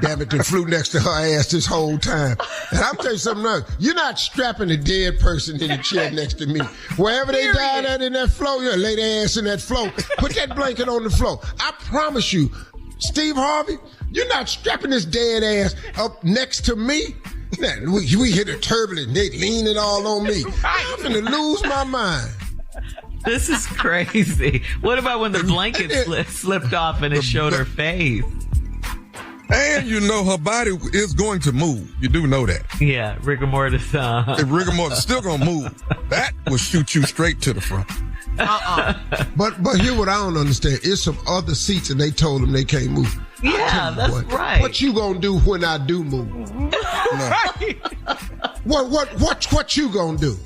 Damn it, they flew next to her ass this whole time. And I'm telling you something else. You're not strapping a dead person in the chair next to me. Wherever they died at in that floor, you lay their ass in that floor. Put that blanket on the floor. I promise you, Steve Harvey, you're not strapping this dead ass up next to me. Man, we hit a turbulent. They leaning all on me. I'm going to lose my mind. This is crazy. What about when the blanket slipped off and it showed her face? And And you know her body is going to move. You do know that. Yeah, rigor mortis. If rigor mortis is still going to move, that will shoot you straight to the front. But here what I don't understand is some other seats and they told them they can't move. Yeah, that's right. What you gonna do when I do move? Right. What you gonna do?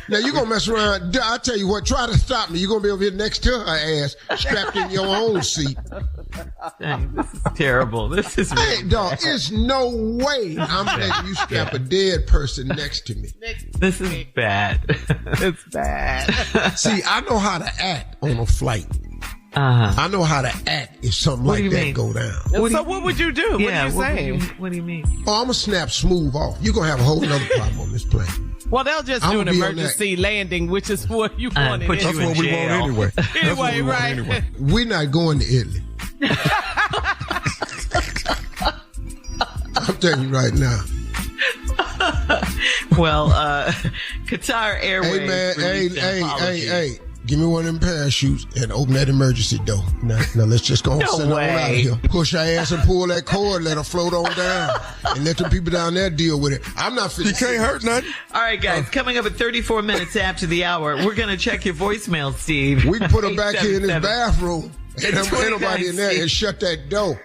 Now you gonna mess around. I tell you what, try to stop me. You gonna be over here next to her ass, strapped in your own seat. Dang, this is terrible. This is Hey, dog, there's no way I'm letting you strap a dead person next to me. This is bad. It's bad. See, I know how to act on a flight. Uh-huh. I know how to act if something What do like you that mean? go down. What would you do? Yeah, what are you saying? what do you mean? Oh, I'm gonna snap smooth off. You're gonna have a whole nother problem on this plane. Well, they'll just I'm do an gonna be on emergency landing, which is what you And wanted. put you That's in what we jail. want anyway. That's what Anyway, we want right. anyway. We're not going to Italy. I'm telling you right now. Well, Qatar Airways. Hey man, released an apology. hey. Give me one of them parachutes and open that emergency door. Now let's just go and No send her on way. out of here. Push her ass and pull that cord, let her float on down, and let the people down there deal with it. I'm not You finna. can't hurt nothing. All right, guys, coming up at 34 minutes after the hour, we're going to check your voicemail, Steve. We can put her back here in this 877. bathroom. Ain't nobody in there, 29, and shut that door.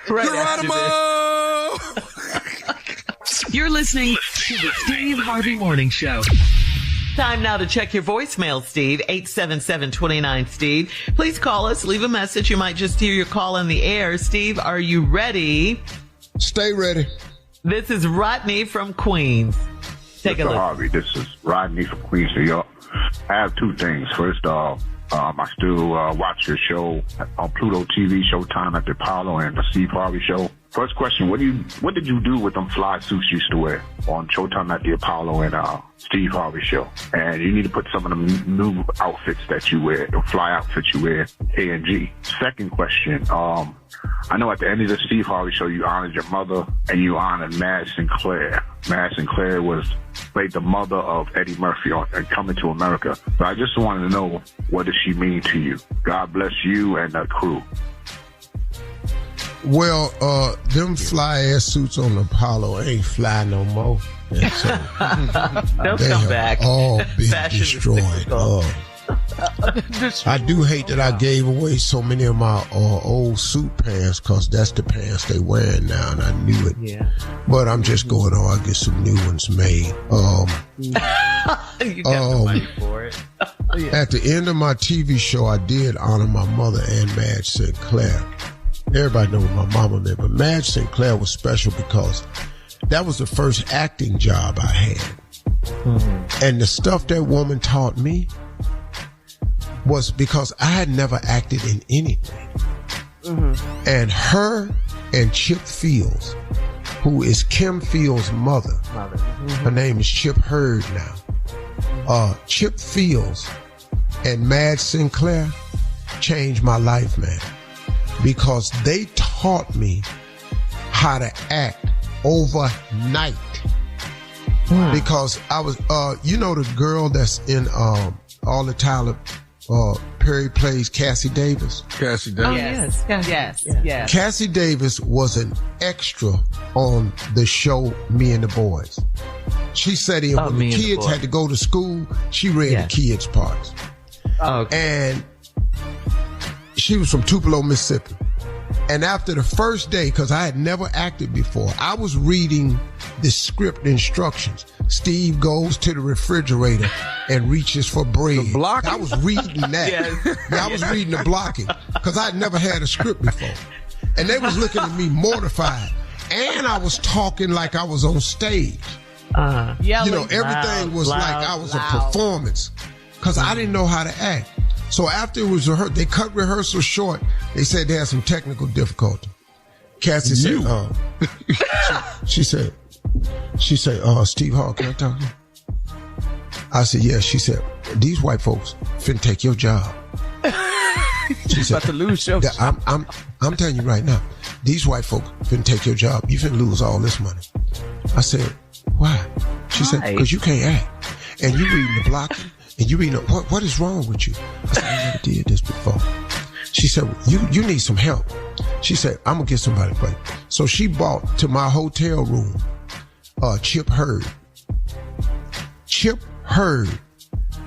Right after this. Geronimo! You're listening to the Steve Harvey Morning Show. Time now to check your voicemail, Steve. 877-29-STEVE. Please call us. Leave a message. You might just hear your call on the air. Steve, are you ready? Stay ready. This is Rodney from Queens. Take a Mr. look. Harvey, this is Rodney from Queens, New York. I have two things. First off, I still watch your show on Pluto TV, Showtime at the Apollo, and the Steve Harvey Show. First question, what did you do with them fly suits you used to wear on Showtime at the Apollo and Steve Harvey Show? And you need to put some of them new outfits that you wear, the fly outfits you wear, A&G. Second question, I know at the end of the Steve Harvey Show, you honored your mother and you honored Madge Sinclair. Madge Sinclair played the mother of Eddie Murphy on Coming to America. So I just wanted to know, what does she mean to you? God bless you and the crew. Well, them fly ass suits on the Apollo ain't fly no more. And so They'll they come have back. all been Fashion is destroyed. cyclical. I do hate that I gave away so many of my old suit pants, because that's the pants they wearing now, and I knew it. Yeah. But I'm just going on. I'll get some new ones made. You got the money for it. At the end of my TV show, I did honor my mother and Madge Sinclair. Everybody knows my mama meant, but Madge Sinclair was special because that was the first acting job I had. And the stuff that woman taught me was because I had never acted in anything. And her and Chip Fields, who is Kim Fields' mother, her name is Chip Hurd now. Chip Fields and Madge Sinclair changed my life, man, because they taught me how to act overnight. Because I was, you know, the girl that's in all the Tyler Perry plays, Cassie Davis. Cassie Oh, Davis. Yes. Cassie Davis was an extra on the show Me and the Boys. She sat in when Me the and the kids Boys. had to go to school. She read Yeah. the kids' parts. Okay. And she was from Tupelo, Mississippi. And after the first day, because I had never acted before, I was reading the script instructions. Steve goes to the refrigerator and reaches for bread. The blocking? I was reading that. Yes. Yeah, I was reading the blocking because I'd never had a script before. And they was looking at me mortified. And I was talking like I was on stage. Yelling. You know, everything was like I was a performance because I didn't know how to act. So after it was rehearsed, they cut rehearsal short. They said they had some technical difficulty. Cassie said, she said, Steve Hall, can I talk to you? I said, yes. She said, these white folks finna take your job. She said, About to lose your I'm telling you right now, these white folks finna take your job. You finna lose all this money. I said, why? She said, because you can't act. And you reading the blocking, and you reading, what is wrong with you? I said, I never did this before. She said, you need some help. She said, I'm going to get somebody to play. So she bought to my hotel room Chip Hurd. Chip Hurd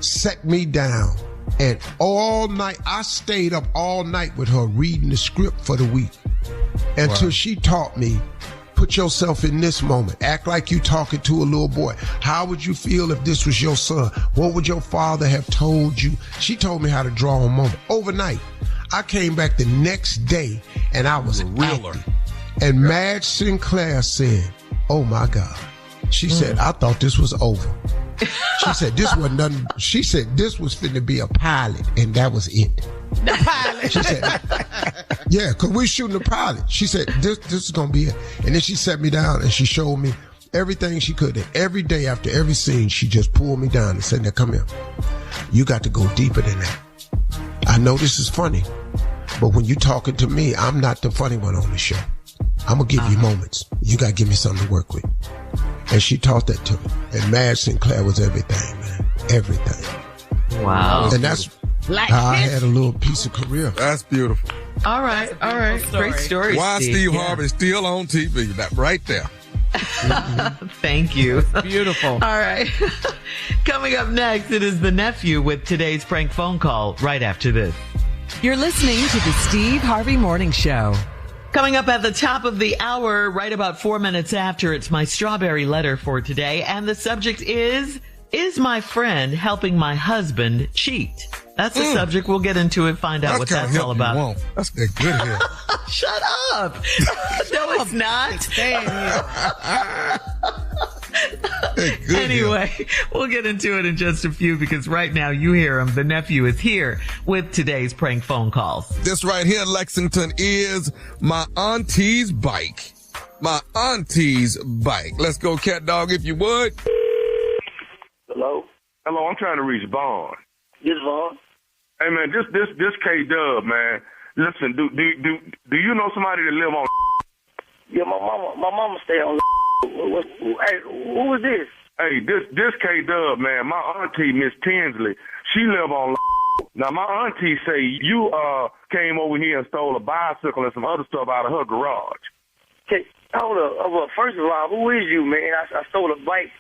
set me down, and all night, I stayed up all night with her reading the script for the week until she taught me, put yourself in this moment. Act like you talking to a little boy. How would you feel if this was your son? What would your father have told you? She told me how to draw a moment overnight. I came back the next day and I was acting. And Madge Sinclair said, oh my God. She said, I thought this was over. She said, this wasn't nothing. She said, this was finna be a pilot, and that was it. The pilot. She said, yeah, because we're shooting a pilot. She said, this is going to be it. And then she sat me down and she showed me everything she could. And every day after every scene, she just pulled me down and said, now come here. You got to go deeper than that. I know this is funny, but when you talking to me, I'm not the funny one on the show. I'm going to give you moments. You got to give me something to work with. And she taught that to me. And Madge Sinclair was everything, man. Everything. Wow. And that's how I had a little piece of career. That's beautiful. All right. Great story. Why Steve Harvey still on TV? That right there. Thank you. Beautiful. All right. Coming up next, it is the nephew with today's prank phone call right after this. You're listening to the Steve Harvey Morning Show. Coming up at the top of the hour, right about 4 minutes after, it's my strawberry letter for today. And the subject is my friend helping my husband cheat? That's the subject. We'll get into it, find out what that's all about. That's good here. Shut up. No, it's not. Staying here. Anyway, we'll get into it in just a few because right now you hear him. The nephew is here with today's prank phone calls. This right here in Lexington is my auntie's bike. My auntie's bike. Let's go, cat dog, if you would. Hello, I'm trying to reach Vaughn. This Vaughn? Hey man, this K-Dub, man. Listen, do you know somebody that live on? Yeah, my mama stay on. Hey, who is this? Hey, this K-Dub, man. My auntie, Miss Tinsley, she live on. Now my auntie say you came over here and stole a bicycle and some other stuff out of her garage. Okay, hold up. Well, first of all, who is you, man? I stole a bike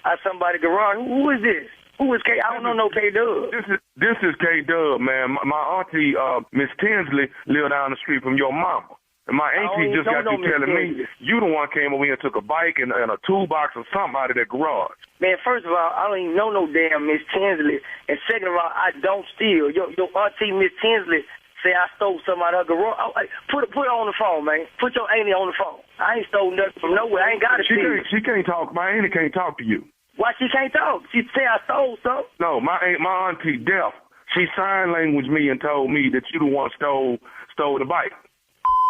out of somebody's garage. Who is this? Who is K? I don't know no K-Dub. This is K-Dub, man. My auntie, Miss Tinsley, live down the street from your mama. And my auntie just got you telling me you the one came over here and took a bike and a toolbox or something out of that garage. Man, first of all, I don't even know no damn Miss Tinsley. And second of all, I don't steal. Your auntie, Miss Tinsley, say I stole something out of her garage. Put her on the phone, man. Put your auntie on the phone. I ain't stole nothing from nowhere. I ain't got to steal. She can't talk. My auntie can't talk to you. Why she can't talk? She say I stole something. No, my auntie deaf. She sign language me and told me that you the one stole the bike.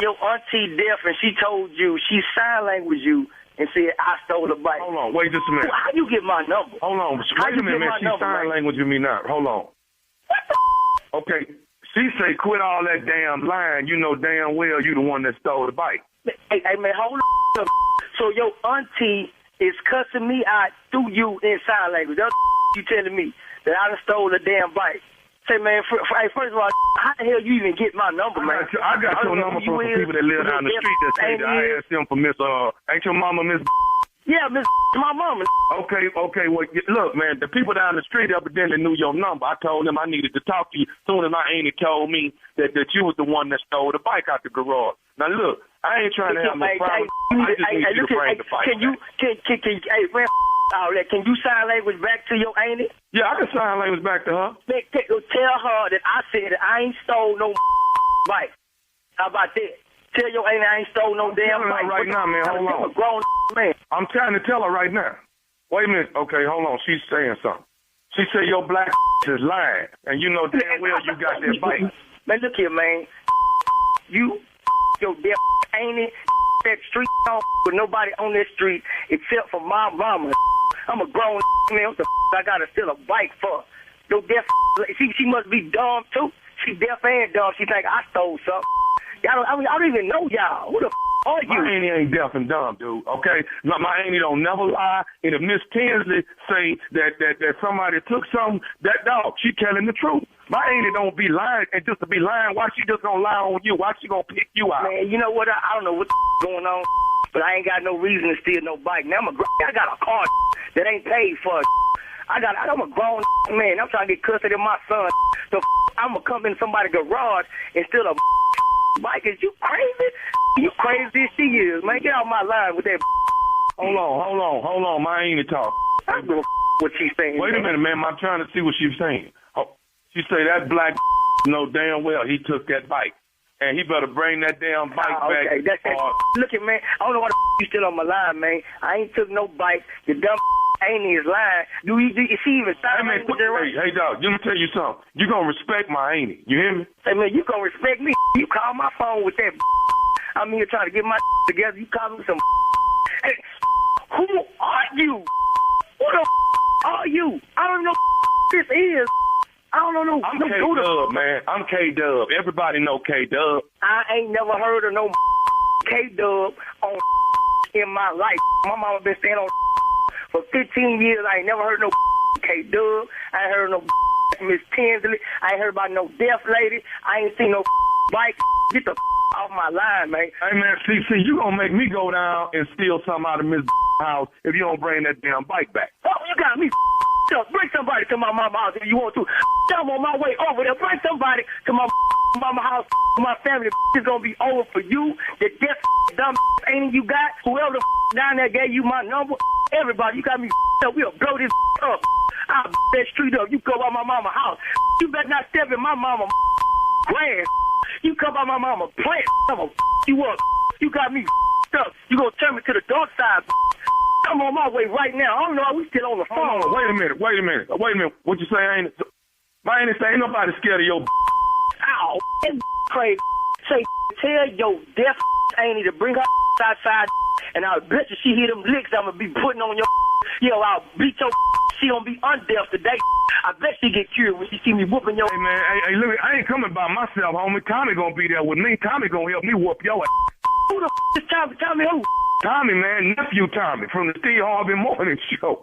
Your auntie deaf and she told you, she sign language you and said I stole the bike. Hold on, wait just a minute. How you get my number? Hold on, wait a minute, man. She sign language with me now. Hold on. What the Okay, she say quit all that damn lying. You know damn well you the one that stole the bike. Hey man, hold up. So your auntie is cussing me out through you in sign language. That's you telling me that I done stole the damn bike. Say, man, first of all, how the hell you even get my number, man? I got your number from some people that live down the street that say that I asked them for Miss, ain't your mama Miss? Yeah, Miss, my mama. Okay, well, look, man, the people down the street evidently knew your number. I told them I needed to talk to you. Soon as my auntie told me that you was the one that stole the bike out the garage. Now, look, I ain't trying to have no problem. I just need you to bring the bike. Can you, hey, man, all that. Can you sign language back to your auntie? Yeah, I can sign language back to her. Tell her that I said that I ain't stole no bike. How about that? Tell your auntie I ain't stole no damn bike. Right now, man, hold on. I'm a grown man. I'm trying to tell her right now. Wait a minute. Okay, hold on. She's saying something. She said your black is lying, and you know damn well you got that bike. Man, look here, man. You, your damn auntie, that street with nobody on that street except for my mama. I'm a grown man. What the I gotta steal a bike for? No deaf. She must be dumb too. She deaf and dumb. She think I stole something. I don't even know y'all. Who the are you? My auntie ain't deaf and dumb, dude. Okay, my auntie don't never lie. And if Miss Tinsley say that somebody took something, that dog, she telling the truth. My auntie don't be lying, and just to be lying, why she just gonna lie on you? Why she gonna pick you out? Man, you know what? I don't know what's going on, but I ain't got no reason to steal no bike. Now I got a car that ain't paid for. I'm a grown man. I'm trying to get custody of my son. So I'm gonna come in somebody's garage and steal a bike. Is you crazy? You crazy as she is, man. Get out my line with that. Hold on. My auntie talk. I don't give a what she's saying. Wait a minute, man. I'm trying to see what she's saying. Oh, she say that black know damn well he took that bike. And he better bring that damn bike back. Okay, that's look at, man. I don't know why you still on my line, man. I ain't took no bike. The dumb ain't his line. Is she even hey, man, hey, dog, let me tell you something. You gonna respect my auntie. You hear me? Hey, man, you gonna respect me. You call my phone with that. I'm here trying to get my together. You call me some. Hey, who are you? Who the are you? I don't know this is. I don't know. I'm K-Dub, man. I'm K-Dub. Everybody know K-Dub. I ain't never heard of no K-Dub on in my life. My mama been staying on for 15 years. I ain't never heard no K-Dub. I ain't heard no Miss Tinsley. I ain't heard about no deaf lady. I ain't seen no bike. Get the off my line, man. Hey, man, see, you gonna make me go down and steal something out of Miss house if you don't bring that damn bike back. Oh, you got me bring somebody to my mama house if you want to. I'm on my way over there. Bring somebody to my mama house. My family is gonna be over for you. The deaf dumb ain't you got. Whoever down there gave you my number. Everybody, you got me up. We'll blow this up. I'll that street up. You go by my mama house. You better not step in my mama grass. You come by my mama plant. I'm gonna you up. You got me up. You gonna turn me to the dark side. I'm on my way right now. I don't know. We still on the phone. Wait a minute. What you say? My auntie say ain't nobody scared of your. Ow, that crazy. Say, tell your deaf auntie to bring her outside, and I'll bet you she hear them licks I'm gonna be putting on your. Yo, I'll beat your. She gonna be undeaf today. I bet she get cured when she see me whooping your. Hey man, hey, look, I ain't coming by myself, homie. Tommy gonna be there with me. Tommy gonna help me whoop your ass. Who the is Tommy? Tommy who? Tommy, man, nephew Tommy from the Steve Harvey Morning Show.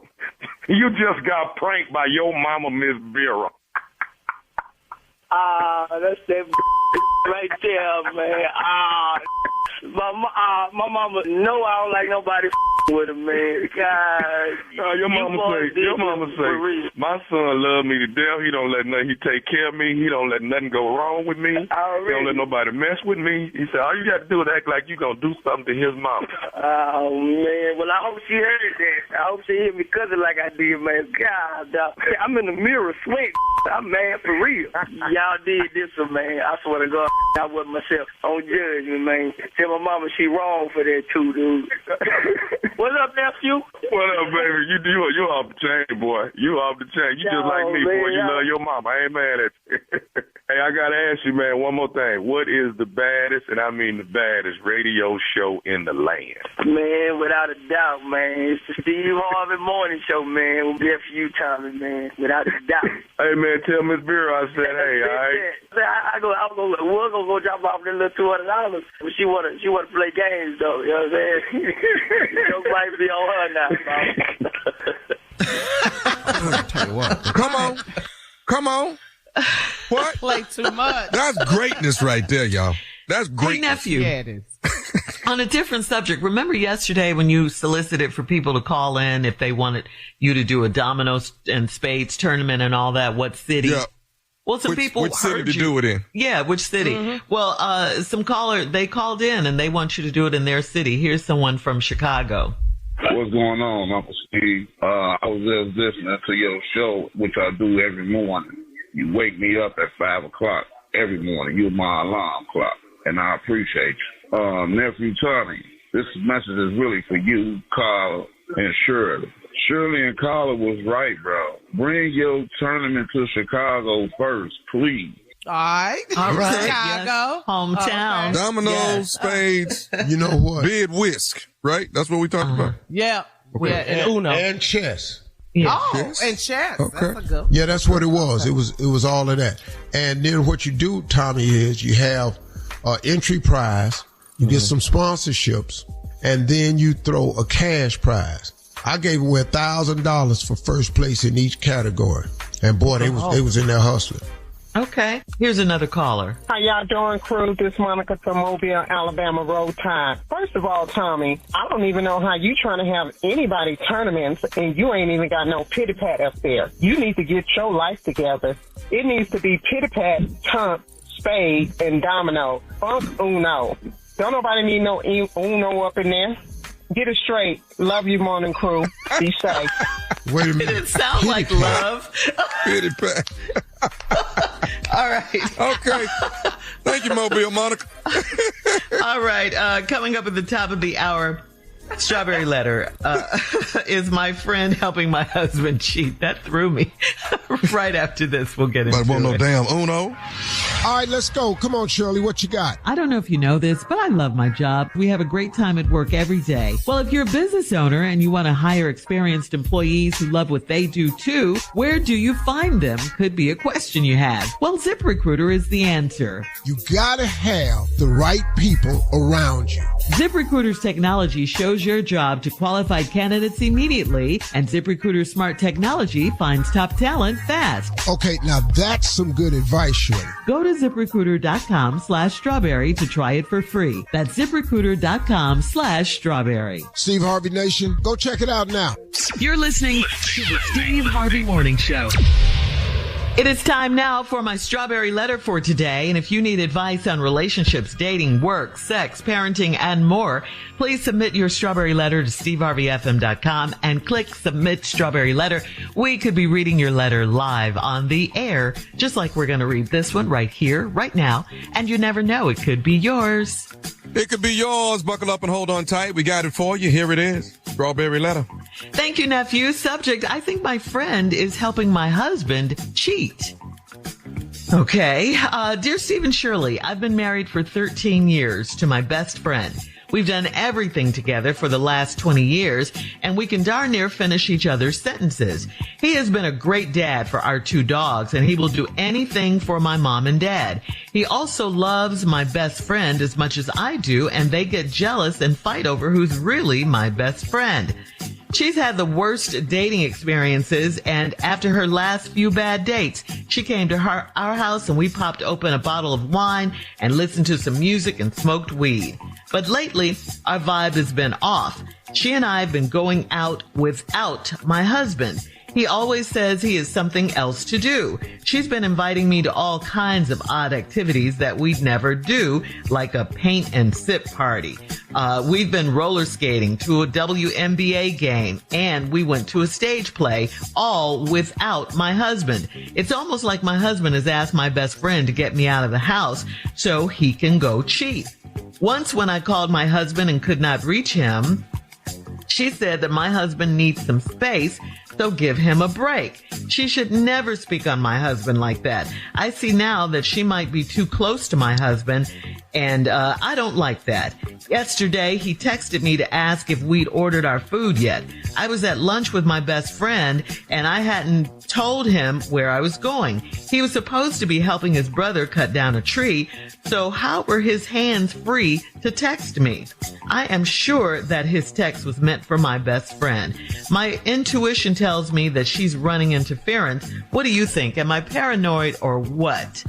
You just got pranked by your mama, Miss Vera. That's that right there, man. My mama, no, I don't like nobody with her, man. God, your mama say, my son love me to death. He don't let nothing. He take care of me. He don't let nothing go wrong with me. He don't let nobody mess with me. He said, all you got to do is act like you gonna do something to his mama. Oh man, well I hope she heard that. I hope she hear me cousin like I did, man. God, I'm in the mirror sweat. I'm mad for real. Y'all did this one, man. I swear to God, I wasn't myself. Don't judge me, man. Tell my mama she wrong for that too, dude. What's up, nephew? What up, baby? You off the chain, boy. You off the chain. You just like me, boy. You love your mama. I ain't mad at you. Hey, I gotta ask you, man, one more thing. What is the baddest, and I mean the baddest, radio show in the land? Man, without a doubt, man. It's the Steve Harvey Morning Show, man. With nephew Tommy, man. Without a doubt. Hey, man, tell Miss Vera I said, hey, all right? We're gonna go drop off that little $200. But she wanna play games, though. You know what I'm saying? Don't might be on her now, I'll tell you what. Come on. What? Play too much. That's greatness right there, y'all. That's great. Hey, nephew. Yeah, it is. On a different subject, remember yesterday when you solicited for people to call in if they wanted you to do a dominoes and spades tournament and all that? What city? Yeah. Well, some people which city heard to you. do it in? Yeah, which city? Mm-hmm. Well, some caller, they called in and they want you to do it in their city. Here's someone from Chicago. What's going on, Uncle Steve? I was just listening to your show, which I do every morning. You wake me up at 5 o'clock every morning. You're my alarm clock, and I appreciate you. Nephew Tommy, this message is really for you, Carl, and Shirley. Shirley and Carla was right, bro. Bring your tournament to Chicago first, please. All right. Chicago. Yes. Hometown. Okay. Dominoes, spades. You know what? Bid whisk, right? That's what we talking about. Yeah. Okay. Yeah, and Uno. And chess. Yeah. Oh, Chess. and chess. Okay. That's a good one. Yeah, that's what it was. It was all of that. And then what you do, Tommy, is you have entry prize, you get some sponsorships, and then you throw a cash prize. I gave away $1,000 for first place in each category. And boy, they was in there hustling. Okay. Here's another caller. How y'all doing, crew? This is Monica from Mobile, Alabama, Roll Tide. First of all, Tommy, I don't even know how you trying to have anybody tournaments and you ain't even got no pity pat up there. You need to get your life together. It needs to be pity pat, trump, spade, and domino. Funk Uno. Don't nobody need no Uno up in there. Get it straight. Love you, morning crew. Be safe. Wait a minute. It sounds like love. Pity pat. All right. Okay. Thank you, Mobile Monica. All right. Coming up at the top of the hour, Strawberry Letter is my friend helping my husband cheat. That threw me. Right after this, we'll get into it. But won't no damn Uno. All right, let's go. Come on, Shirley. What you got? I don't know if you know this, but I love my job. We have a great time at work every day. Well, if you're a business owner and you want to hire experienced employees who love what they do too, where do you find them? Could be a question you have. Well, ZipRecruiter is the answer. You gotta have the right people around you. ZipRecruiter's technology shows your job to qualified candidates immediately, and ZipRecruiter's smart technology finds top talent fast. Okay, now that's some good advice, Shirley. Go to ZipRecruiter.com/strawberry to try it for free. That's ZipRecruiter.com/strawberry. Steve Harvey Nation, go check it out now. You're listening to the Steve Harvey Morning Show. It is time now for my Strawberry Letter for today. And if you need advice on relationships, dating, work, sex, parenting, and more, please submit your Strawberry Letter to steveharveyfm.com and click Submit Strawberry Letter. We could be reading your letter live on the air, just like we're going to read this one right here, right now. And you never know, it could be yours. It could be yours. Buckle up and hold on tight. We got it for you. Here it is. Strawberry Letter. Thank you, nephew. Subject: I think my friend is helping my husband cheat. Okay. Dear Steve and Shirley, I've been married for 13 years to my best friend. We've done everything together for the last 20 years, and we can darn near finish each other's sentences. He has been a great dad for our 2 dogs, and he will do anything for my mom and dad. He also loves my best friend as much as I do, and they get jealous and fight over who's really my best friend. She's had the worst dating experiences, and after her last few bad dates, she came to our house and we popped open a bottle of wine and listened to some music and smoked weed. But lately, our vibe has been off. She and I have been going out without my husband. He always says he has something else to do. She's been inviting me to all kinds of odd activities that we'd never do, like a paint and sip party. We've been roller skating to a WNBA game, and we went to a stage play, all without my husband. It's almost like my husband has asked my best friend to get me out of the house so he can go cheat. Once when I called my husband and could not reach him, she said that my husband needs some space, so give him a break. She should never speak on my husband like that. I see now that she might be too close to my husband, and I don't like that. Yesterday, he texted me to ask if we'd ordered our food yet. I was at lunch with my best friend, and I hadn't told him where I was going. He was supposed to be helping his brother cut down a tree, so how were his hands free to text me? I am sure that his text was meant for my best friend. My intuition tells me that she's running interference. What do you think? Am I paranoid or what?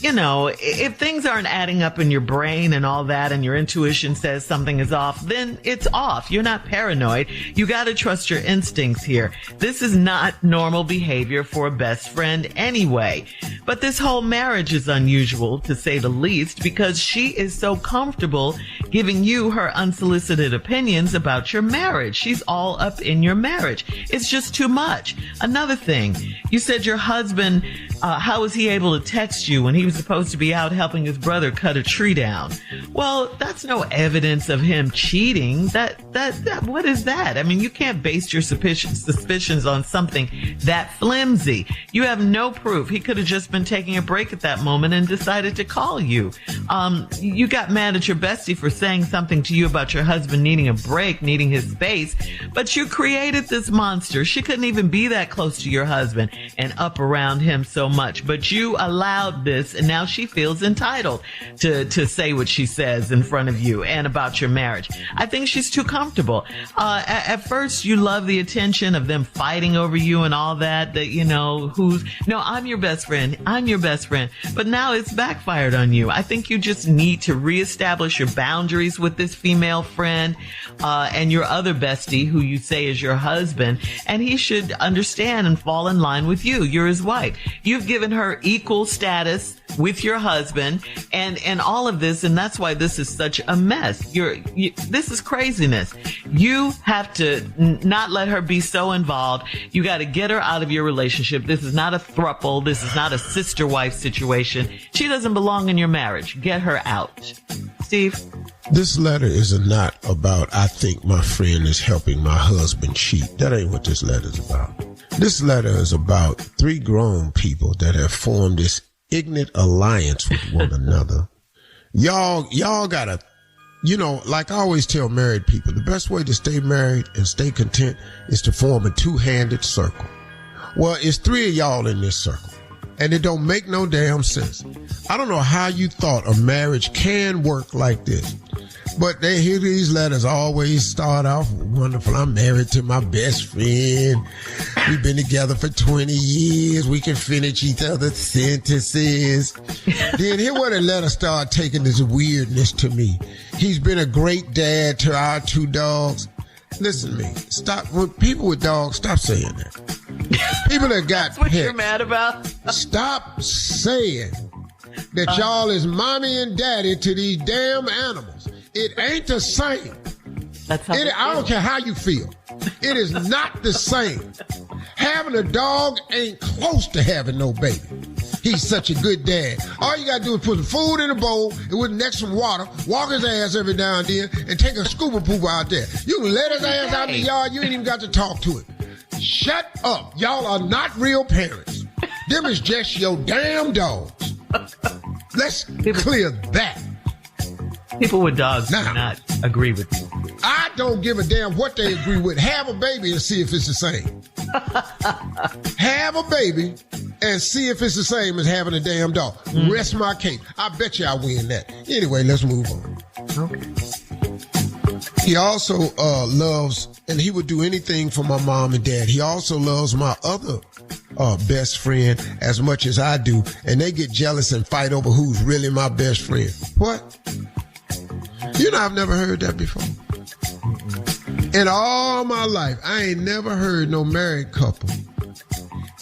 You know, if things aren't adding up in your brain and all that, and your intuition says something is off, then it's off. You're not paranoid. You got to trust your instincts here. This is not normal behavior for a best friend anyway. But this whole marriage is unusual, to say the least, because she is so comfortable giving you her unsolicited opinions about your marriage. She's all up in your marriage. It's just too much. Another thing, you said your husband, how was he able to text you when he was supposed to be out helping his brother cut a tree down? Well, that's no evidence of him cheating. That what is that? I mean, you can't base your suspicions on something that flimsy. You have no proof. He could have just been taking a break at that moment and decided to call you. You got mad at your bestie for saying something to you about your husband needing a break, needing his space, but you created this monster. She couldn't even be that close to your husband and up around him so much, but you allowed this and now she feels entitled to say what she says in front of you and about your marriage. I think she's too comfortable. At first, you love the attention of them fighting over you and all that, I'm your best friend. I'm your best friend. But now it's backfired on you. I think you just need to reestablish your boundaries with this female friend, and your other bestie who you say is your husband, and he should understand and fall in line with you. You're his wife. You've given her equal status with your husband and all of this, and that's why this is such a mess. This is craziness. You have to not let her be so involved. You got to get her out of your relationship. This is not a throuple. This is not a sister-wife situation. She doesn't belong in your marriage. Get her out. Steve? This letter is not about, I think my friend is helping my husband cheat. That ain't what this letter is about. This letter is about 3 grown people that have formed this ignorant alliance with one another. Y'all gotta, like I always tell married people, the best way to stay married and stay content is to form a 2-handed circle. Well, it's 3 of y'all in this circle, and it don't make no damn sense. I don't know how you thought a marriage can work like this. But they hear these letters always start off wonderful. I'm married to my best friend. We've been together for 20 years. We can finish each other's sentences. Then here where the letter start taking this weirdness to me. He's been a great dad to our 2 dogs. Listen to me. Stop. When people with dogs, stop saying that. People that got That's what pets, you're mad about? Stop saying that y'all is mommy and daddy to these damn animals. It ain't the same. That's how I don't care how you feel. It is not the same. Having a dog ain't close to having no baby. He's such a good dad. All you gotta do is put some food in a bowl and with next some water, walk his ass every now and then, and take a scuba poop out there. You can let his ass out in the yard, you ain't even got to talk to him. Shut up. Y'all are not real parents. Them is just your damn dogs. Let's clear that. People with dogs do not agree with you. I don't give a damn what they agree with. Have a baby and see if it's the same. Have a baby and see if it's the same as having a damn dog. Rest my case. I bet you I win that. Anyway, let's move on. Okay. He also loves, and he would do anything for my mom and dad. He also loves my other best friend as much as I do, and they get jealous and fight over who's really my best friend. What? I've never heard that before. In all my life, I ain't never heard no married couple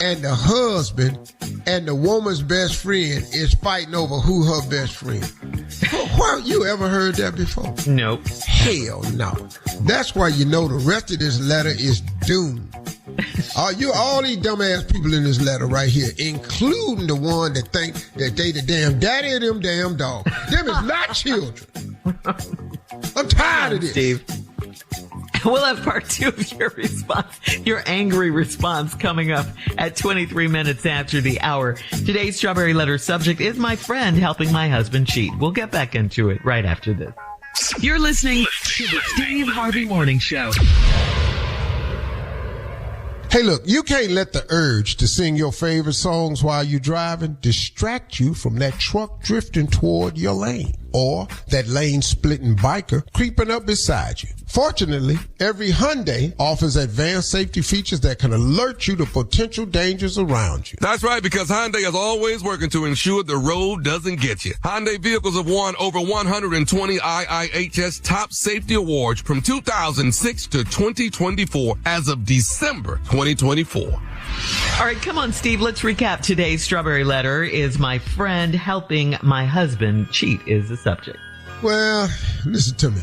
and the husband and the woman's best friend is fighting over who her best friend. Why you ever heard that before? Nope. Hell no. That's why you know the rest of this letter is doomed. All these dumbass people in this letter right here, including the one that think that they the damn daddy of them damn dogs. Them is not children. I'm tired of this. Steve. We'll have part 2 of your response, your angry response, coming up at 23 minutes after the hour. Today's Strawberry Letter subject is my friend helping my husband cheat. We'll get back into it right after this. You're listening to the Steve Harvey Morning Show. Hey, look, you can't let the urge to sing your favorite songs while you're driving distract you from that truck drifting toward your lane or that lane-splitting biker creeping up beside you. Fortunately, every Hyundai offers advanced safety features that can alert you to potential dangers around you. That's right, because Hyundai is always working to ensure the road doesn't get you. Hyundai vehicles have won over 120 IIHS top safety awards from 2006 to 2024 as of December 2024. All right, come on, Steve. Let's recap. Today's Strawberry Letter is my friend helping my husband cheat is the subject. Well, listen to me.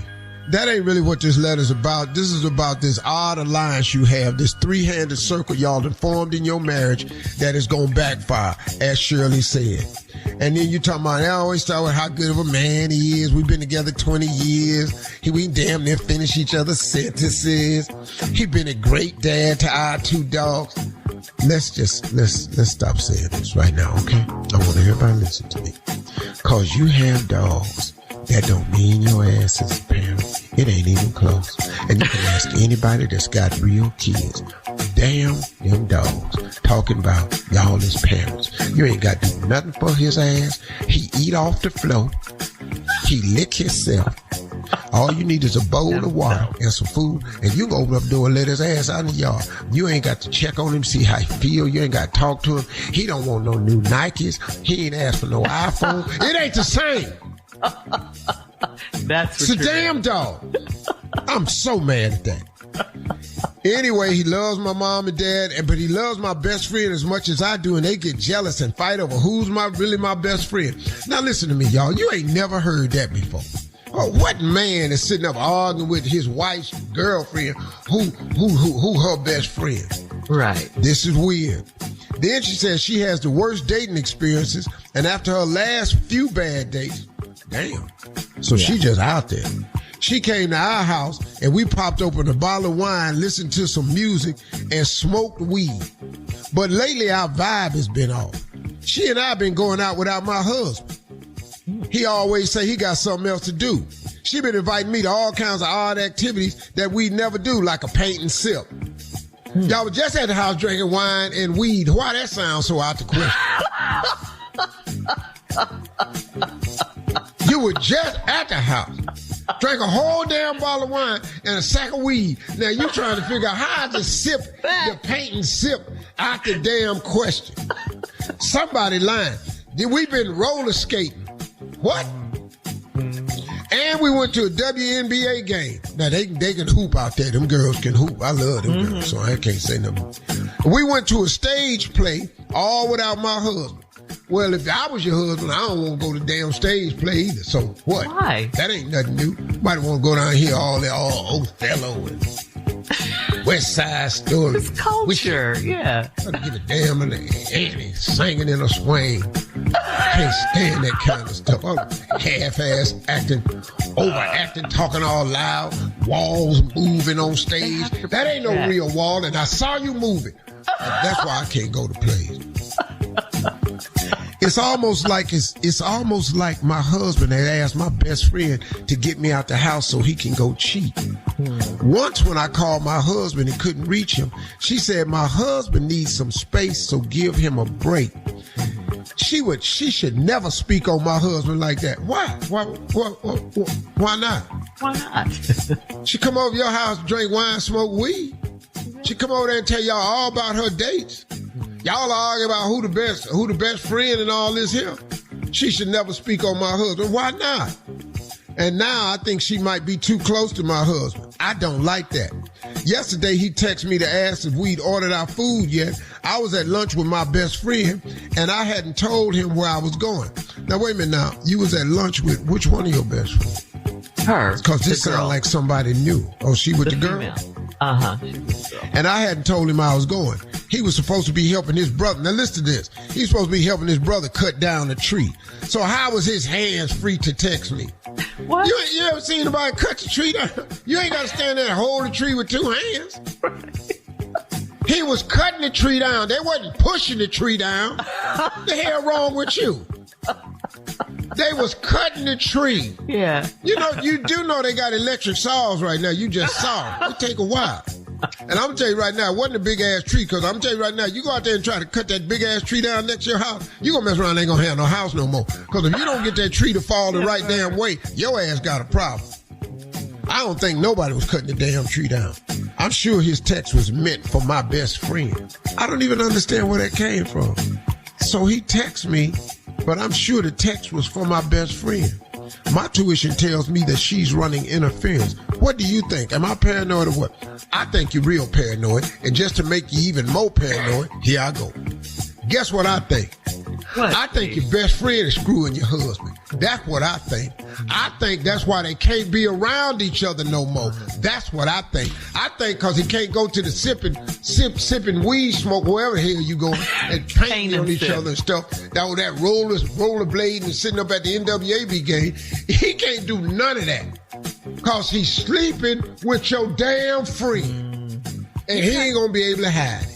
That ain't really what this letter's about. This is about this odd alliance you have, this 3-handed circle y'all that formed in your marriage that is going to backfire, as Shirley said. And then you talking about, I always start with how good of a man he is. We've been together 20 years. We damn near finish each other's sentences. He been a great dad to our 2 dogs. Let's stop saying this right now, okay? I want everybody to listen to me. Cause you have dogs that don't mean your ass as a parent. It ain't even close. And you can ask anybody that's got real kids. They damn them dogs. Talking about y'all as parents. You ain't got to do nothing for his ass. He eat off the floor. He lick himself. All you need is a bowl of water and some food, and you can open up the door and let his ass out in the yard. You ain't got to check on him, see how he feel. You ain't got to talk to him. He don't want no new Nikes. He ain't asked for no iPhone. It ain't the same. That's it's a damn dog. I'm so mad at that. Anyway, he loves my mom and dad, but he loves my best friend as much as I do, and they get jealous and fight over who's really my best friend. Now listen to me, y'all. You ain't never heard that before. Oh, what man is sitting up arguing with his wife's girlfriend who her best friend? Right. This is weird. Then she says she has the worst dating experiences, and after her last few bad dates, damn. So she just out there. She came to our house, and we popped open a bottle of wine, listened to some music, and smoked weed. But lately, our vibe has been off. She and I have been going out without my husband. He always say he got something else to do. She been inviting me to all kinds of odd activities that we never do, like a paint and sip. Y'all was just at the house drinking wine and weed. Why that sounds so out the question? You were just at the house. Drank a whole damn bottle of wine and a sack of weed. Now you trying to figure out how I just sip the paint and sip out the damn question. Somebody lying. We've been roller skating. What? And we went to a WNBA game. Now they can hoop out there. Them girls can hoop. I love them girls, so I can't say nothing. We went to a stage play all without my husband. Well, if I was your husband, I don't want to go to damn stage play either. So what? Why? That ain't nothing new. Might want to go down here all Othello and West Side Story. It's culture, yeah. I get a damn Annie singing in a swing. Can't stand that kind of stuff. Half-ass acting, overacting, talking all loud, walls moving on stage. That ain't no real wall, and I saw you move it. That's why I can't go to plays. It's almost like my husband had asked my best friend to get me out the house so he can go cheat. Once when I called my husband and couldn't reach him, she said my husband needs some space, so give him a break. She should never speak on my husband like that. Why? Why not? Why not? She come over your house, drink wine, smoke weed. She come over there and tell y'all all about her dates. Y'all argue about who the best friend and all this here. She should never speak on my husband. Why not? And now I think she might be too close to my husband. I don't like that. Yesterday he texted me to ask if we'd ordered our food yet. I was at lunch with my best friend and I hadn't told him where I was going. Now wait a minute now. You was at lunch with which one of your best friends? Her. Because this sounds like somebody new. Oh, she with the girl? Female. Uh-huh. And I hadn't told him I was going. He was supposed to be helping his brother. Now listen to this. He's supposed to be helping his brother cut down a tree. So how was his hands free to text me? What? You ever seen anybody cut the tree down? You ain't got to stand there and hold the tree with two hands. He was cutting the tree down. They wasn't pushing the tree down. The hell wrong with you? They was cutting the tree. Yeah. You know, you do know they got electric saws right now. You just saw. It take a while. And I'm going to tell you right now, it wasn't a big-ass tree, because I'm going to tell you right now, you go out there and try to cut that big-ass tree down next to your house, you going to mess around and ain't going to have no house no more. Because if you don't get that tree to fall the right damn way, your ass got a problem. I don't think nobody was cutting the damn tree down. I'm sure his text was meant for my best friend. I don't even understand where that came from. So he texted me, but I'm sure the text was for my best friend. My tuition tells me that she's running interference. What do you think? Am I paranoid or what? I think you're real paranoid. And just to make you even more paranoid, here I go. Guess what I think? What? I think your best friend is screwing your husband. That's what I think. I think that's why they can't be around each other no more. That's what I think. I think because he can't go to the sipping weed smoke, wherever the hell you going, and painting on each other and stuff. That rollerblading and sitting up at the NWAB game. He can't do none of that because he's sleeping with your damn friend. And he ain't going to be able to hide it.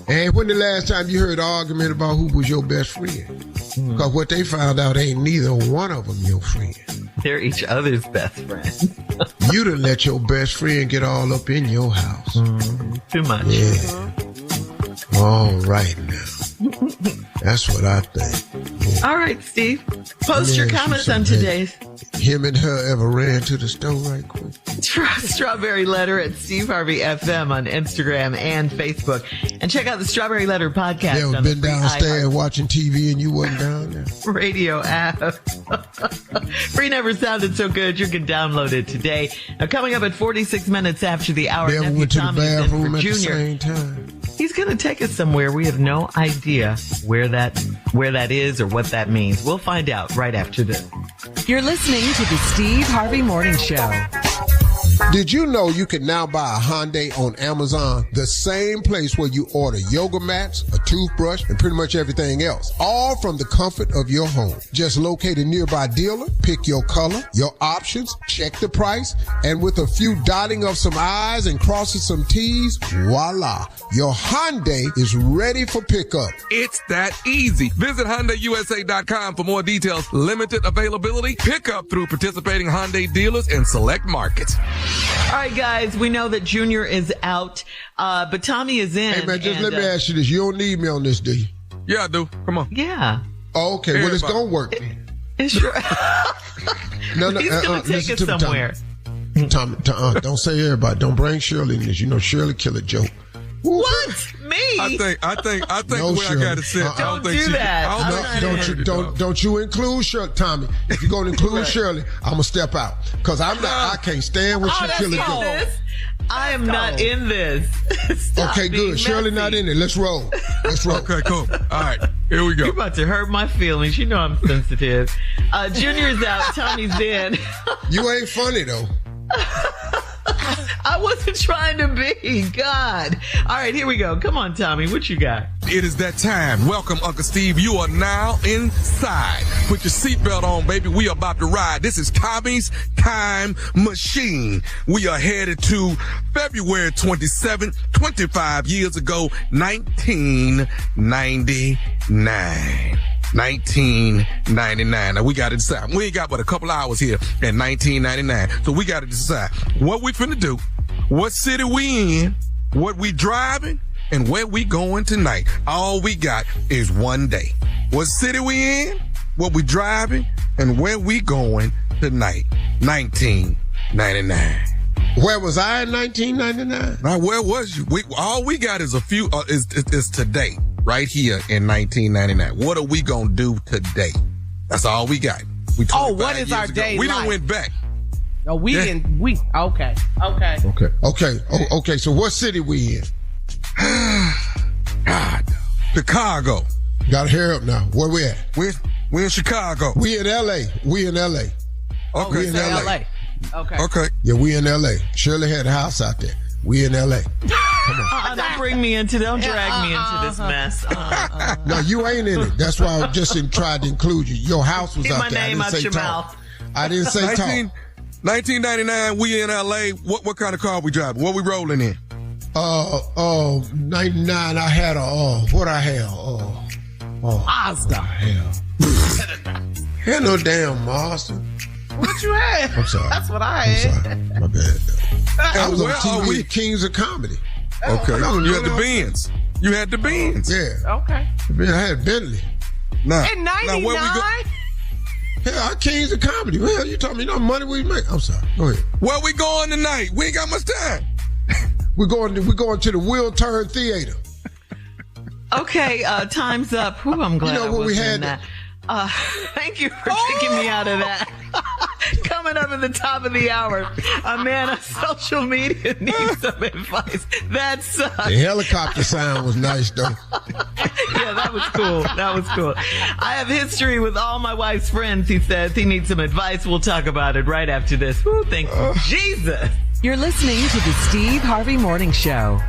And when the last time you heard an argument about who was your best friend? Because what they found out ain't neither one of them your friend. They're each other's best friends. You done let your best friend get all up in your house. Too much. Yeah. All right now. That's what I think. Yeah. All right, Steve. Post your comments on today's. Him and her ever ran to the store right quick? Strawberry Letter at Steve Harvey FM on Instagram and Facebook. And check out the Strawberry Letter podcast. You ever been downstairs watching TV and you wasn't down there? Radio app. Free never sounded so good. You can download it today. Now, coming up at 46 minutes after the hour, Never went to the bathroom at the same time. He's going to take us somewhere. We have no idea where that is or what that means. We'll find out right after this. You're listening to the Steve Harvey Morning Show. Did you know you can now buy a Hyundai on Amazon, the same place where you order yoga mats, a toothbrush, and pretty much everything else, all from the comfort of your home. Just locate a nearby dealer, pick your color, your options, check the price, and with a few dotting of some I's and crossing some T's, voila, your Hyundai is ready for pickup. It's that easy. Visit HyundaiUSA.com for more details. Limited availability, pickup through participating Hyundai dealers in select markets. All right, guys, we know that Junior is out, but Tommy is in. Hey, man, just let me ask you this. You don't need me on this, do you? Yeah, I do. Come on. Yeah. Oh, okay. Well, it's going to work. It's sure. No, He's going to take us somewhere. Tommy, don't say everybody. Don't bring Shirley in this. You know Shirley kill a joke. What? Me? I think No, the way Shirley. I got it set. Don't do that. Don't you include Shirley, Tommy. If you're going to include Shirley, I'm going to step out. Because I can't stand when she kill a joke. I am not in this. Okay, good. Shirley not in it. Let's roll. Okay, cool. All right, here we go. You're about to hurt my feelings. You know I'm sensitive. Junior's out. Tommy's in. You ain't funny, though. I wasn't trying to be. God. All right, here we go. Come on, Tommy. What you got? It is that time. Welcome, Uncle Steve. You are now inside. Put your seatbelt on, baby. We are about to ride. This is Tommy's Time Machine. We are headed to February 27th, 25 years ago, 1999. 1999. Now we got to decide. We ain't got but a couple hours here in 1999. So we got to decide what we finna do, what city we in, what we driving, and where we going tonight. All we got is one day. What city we in, what we driving, and where we going tonight. 1999. Where was I in 1999? Now, where was you? All we got is a few, is today. Right here in 1999. What are we gonna do today? That's all we got. What is our day? We done went back. No, we didn't. Okay. Okay. So what city we in? God, Chicago. Gotta hear up now. Where we at? We're in Chicago. We in LA. Okay. We in LA. Okay. Yeah, we in LA. Shirley had a house out there. We in LA. Come on. Don't drag me into this mess. No, you ain't in it. That's why I just tried to include you. Your house was Keep out my there. name out your mouth. I didn't say talk. 1999, we in LA. What kind of car we driving? What we rolling in? 99, I had what I have? Mazda. Had no damn Mazda. What you had? I'm sorry. That's what I had. I'm sorry. My bad. I was on where are TV, we? Kings of Comedy. Okay. You had the Benz. You had the Benz. Yeah. Okay. I had Bentley. Now, In 99? Yeah, Kings of Comedy. What the hell you talking me? You know how money we make? I'm sorry. Go ahead. Where we going tonight? We ain't got much time. We're going to the Will Turn Theater. Okay, time's up. Whew, I'm glad You know I what we wasn't had in that. Thank you for taking me out of that. Coming up at the top of the hour, a man on social media needs some advice. That sucks. The helicopter sound was nice, though. Yeah, that was cool. I have history with all my wife's friends. He says he needs some advice. We'll talk about it right after this. Woo, thank you, Jesus. You're listening to the Steve Harvey Morning Show.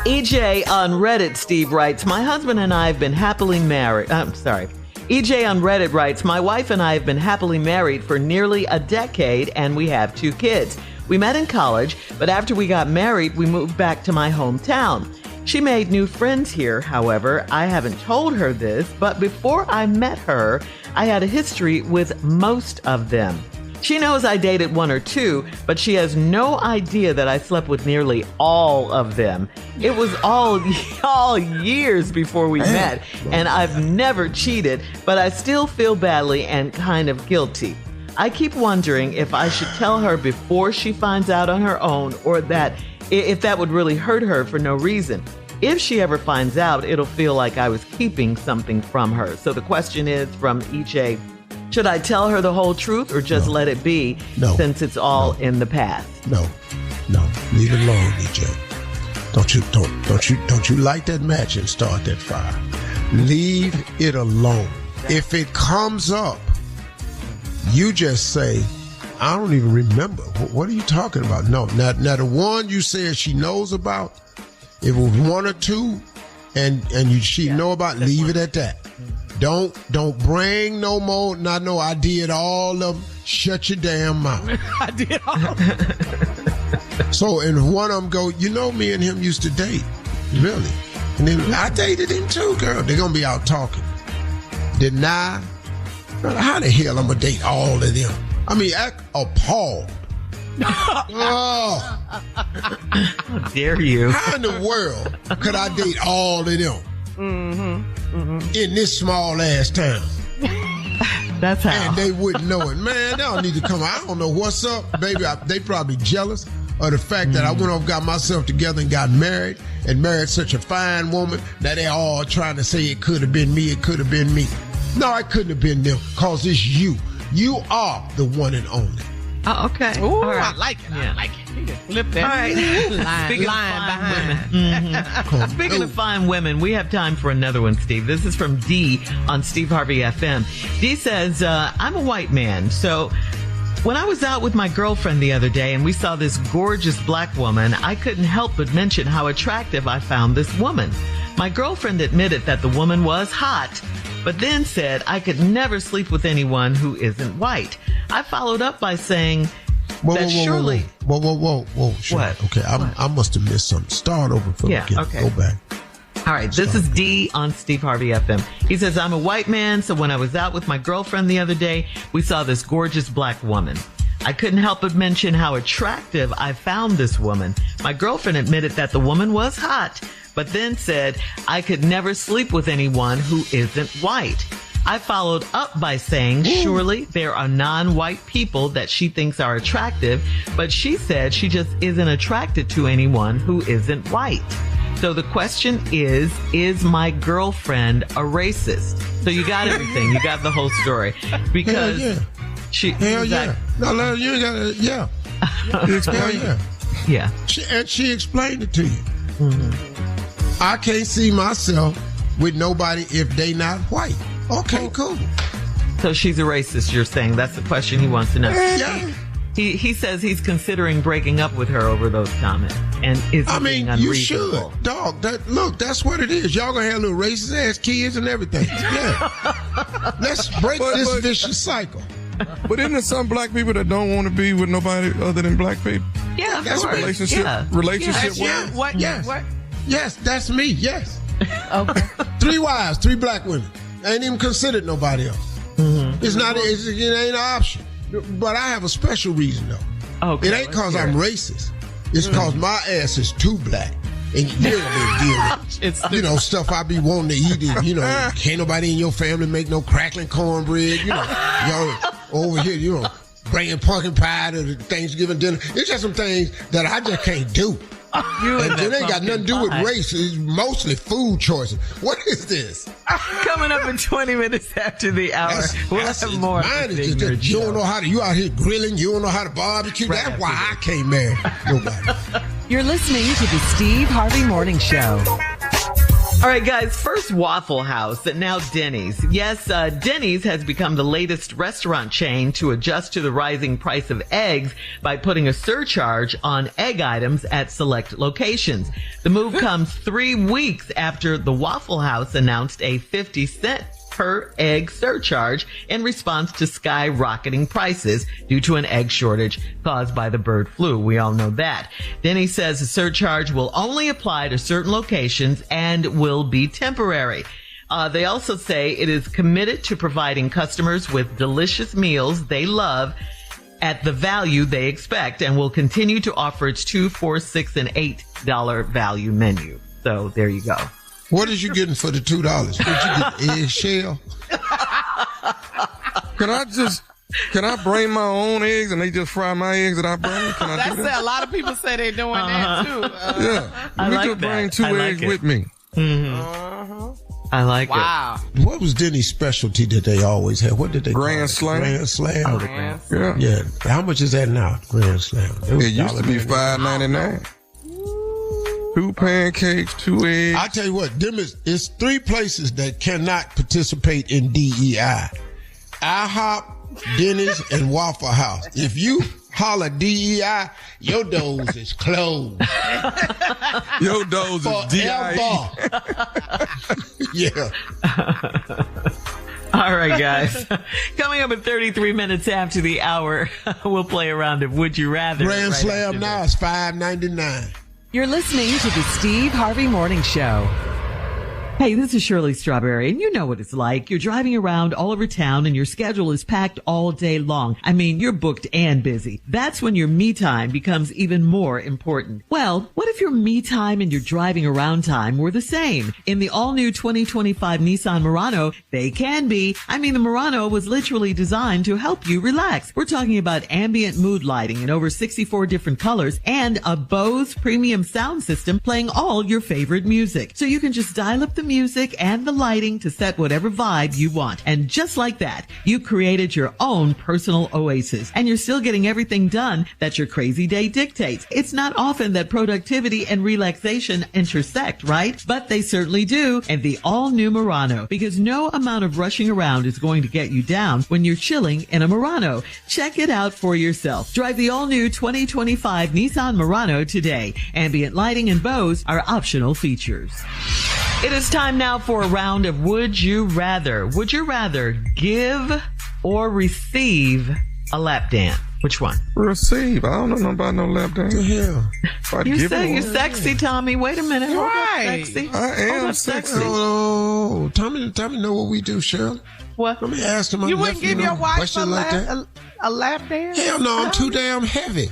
EJ on Reddit, Steve writes, my husband and I have been happily married. EJ on Reddit writes, my wife and I have been happily married for nearly a decade and we have 2 kids. We met in college, but after we got married, we moved back to my hometown. She made new friends here, however. I haven't told her this, but before I met her, I had a history with most of them. She knows I dated one or two, but she has no idea that I slept with nearly all of them. It was all years before we met, and I've never cheated, but I still feel badly and kind of guilty. I keep wondering if I should tell her before she finds out on her own, or that if that would really hurt her for no reason. If she ever finds out, it'll feel like I was keeping something from her. So the question is from EJ, should I tell her the whole truth or just let it be since it's all in the past? No, leave it alone, EJ. Don't you light that match and start that fire. Leave it alone. If it comes up, you just say, I don't even remember. What are you talking about? No, now the one you said she knows about, if it was one or two and she know about, leave it at that. Don't bring no more, not no, I did all of them. Shut your damn mouth. I did all of them. So, and one of them go, me and him used to date. Really? And then I dated him too, girl. They're going to be out talking. Deny. How the hell I'm going to date all of them? I mean, act appalled. Oh. How dare you? How in the world could I date all of them? In this small ass town? That's how. And they wouldn't know it. Man, they don't need to come. I don't know what's up, baby. They probably jealous of the fact that I went off, got myself together and got married, and married such a fine woman that they all trying to say it could have been me, it could have been me. No, it couldn't have been them, because it's you. You are the one and only. Oh, okay. Ooh, all right. I like it. Yeah. I like it. You can flip that. All right. Speaking of fine women, we have time for another one, Steve. This is from D on Steve Harvey FM. D says, I'm a white man, so when I was out with my girlfriend the other day and we saw this gorgeous black woman, I couldn't help but mention how attractive I found this woman. My girlfriend admitted that the woman was hot, but then said I could never sleep with anyone who isn't white. I followed up by saying surely... Whoa. Sure. What? Okay, I must have missed something. Start over from the beginning. Okay. Go back. All right, this is D on Steve Harvey FM. He says, I'm a white man, so when I was out with my girlfriend the other day, we saw this gorgeous black woman. I couldn't help but mention how attractive I found this woman. My girlfriend admitted that the woman was hot, but then said I could never sleep with anyone who isn't white. I followed up by saying, surely there are non-white people that she thinks are attractive, but she said she just isn't attracted to anyone who isn't white. So the question is my girlfriend a racist? So you got everything. You got the whole story. Because Hell yeah. No, you got it. Yeah. Yeah. She explained it to you. Mm-hmm. I can't see myself with nobody if they not white. Okay, cool. So she's a racist, you're saying? That's the question he wants to know. Yeah. He says he's considering breaking up with her over those comments. And is being unreasonable. You should. Dog, that's what it is. Y'all gonna have little racist ass kids and everything. Yeah. Let's break this vicious cycle. But isn't there some black people that don't want to be with nobody other than black people? Yeah, that's relationship. Yeah. Relationship. Yes. What? Yes. What? Yes, that's me. Yes. Okay. 3 wives, 3 black women. I ain't even considered nobody else. Mm-hmm. It ain't an option. But I have a special reason though. Okay. It ain't cause I'm racist. It's cause my ass is too black. And you don't deal with stuff I be wanting to eat. And, can't nobody in your family make no crackling cornbread. Y'all over here, bringing pumpkin pie to the Thanksgiving dinner. It's just some things that I just can't do. And it ain't got nothing to do with race. It's mostly food choices. What is this? Coming up in 20 minutes after the hour. We'll have more. Mine is just you don't know how to. You out here grilling. You don't know how to barbecue. Right. That's why I can't marry nobody. You're listening to the Steve Harvey Morning Show. All right, guys, first Waffle House and now Denny's. Yes, Denny's has become the latest restaurant chain to adjust to the rising price of eggs by putting a surcharge on egg items at select locations. The move comes 3 weeks after the Waffle House announced a 50-cent per egg surcharge in response to skyrocketing prices due to an egg shortage caused by the bird flu. We all know that. Denny says the surcharge will only apply to certain locations and will be temporary. They also say it is committed to providing customers with delicious meals they love at the value they expect and will continue to offer its $2, $4, $6, and $8 value menu. So there you go. What is you getting for the $2? Did you get eggshell? Can I bring my own eggs and they just fry my eggs that I bring? Can I do that? A lot of people say they're doing that too. Yeah. I like just that. bring 2 eggs with me. I like it. Wow. What was Denny's specialty that they always had? What did they Grand call it? Slam. Grand Slam. Oh, the Grand Slam. Yeah. How much is that now? Grand Slam. It used to be $5.99. 2 pancakes, 2 eggs. I tell you what, it's 3 places that cannot participate in DEI. IHOP, Denny's, and Waffle House. If you holler DEI, your doors is closed. Your doors is DIE. Yeah. All right, guys. Coming up at 33 minutes after the hour, we'll play a round of Would You Rather. Grand Slam now is $5.99. You're listening to the Steve Harvey Morning Show. Hey, this is Shirley Strawberry, and you know what it's like. You're driving around all over town and your schedule is packed all day long. I mean, you're booked and busy. That's when your me time becomes even more important. Well, what if your me time and your driving around time were the same? In the all-new 2025 Nissan Murano, they can be. I mean, the Murano was literally designed to help you relax. We're talking about ambient mood lighting in over 64 different colors and a Bose premium sound system playing all your favorite music. So you can just dial up the music and the lighting to set whatever vibe you want. And just like that, you created your own personal oasis. And you're still getting everything done that your crazy day dictates. It's not often that productivity and relaxation intersect, right? But they certainly do. And the all-new Murano, because no amount of rushing around is going to get you down when you're chilling in a Murano. Check it out for yourself. Drive the all-new 2025 Nissan Murano today. Ambient lighting and Bose are optional features. It is time now for a round of Would You Rather. Would you rather give or receive a lap dance? Which one? Receive. I don't know nothing about no lap dance. You say you're sexy, Tommy. Wait a minute. Hold Right. up, sexy. I am Hold up, sexy. Oh, Tommy know what we do, Shirley. What? Let me ask him. You wouldn't give your wife question like that. a lap dance? Hell no, I'm too damn heavy.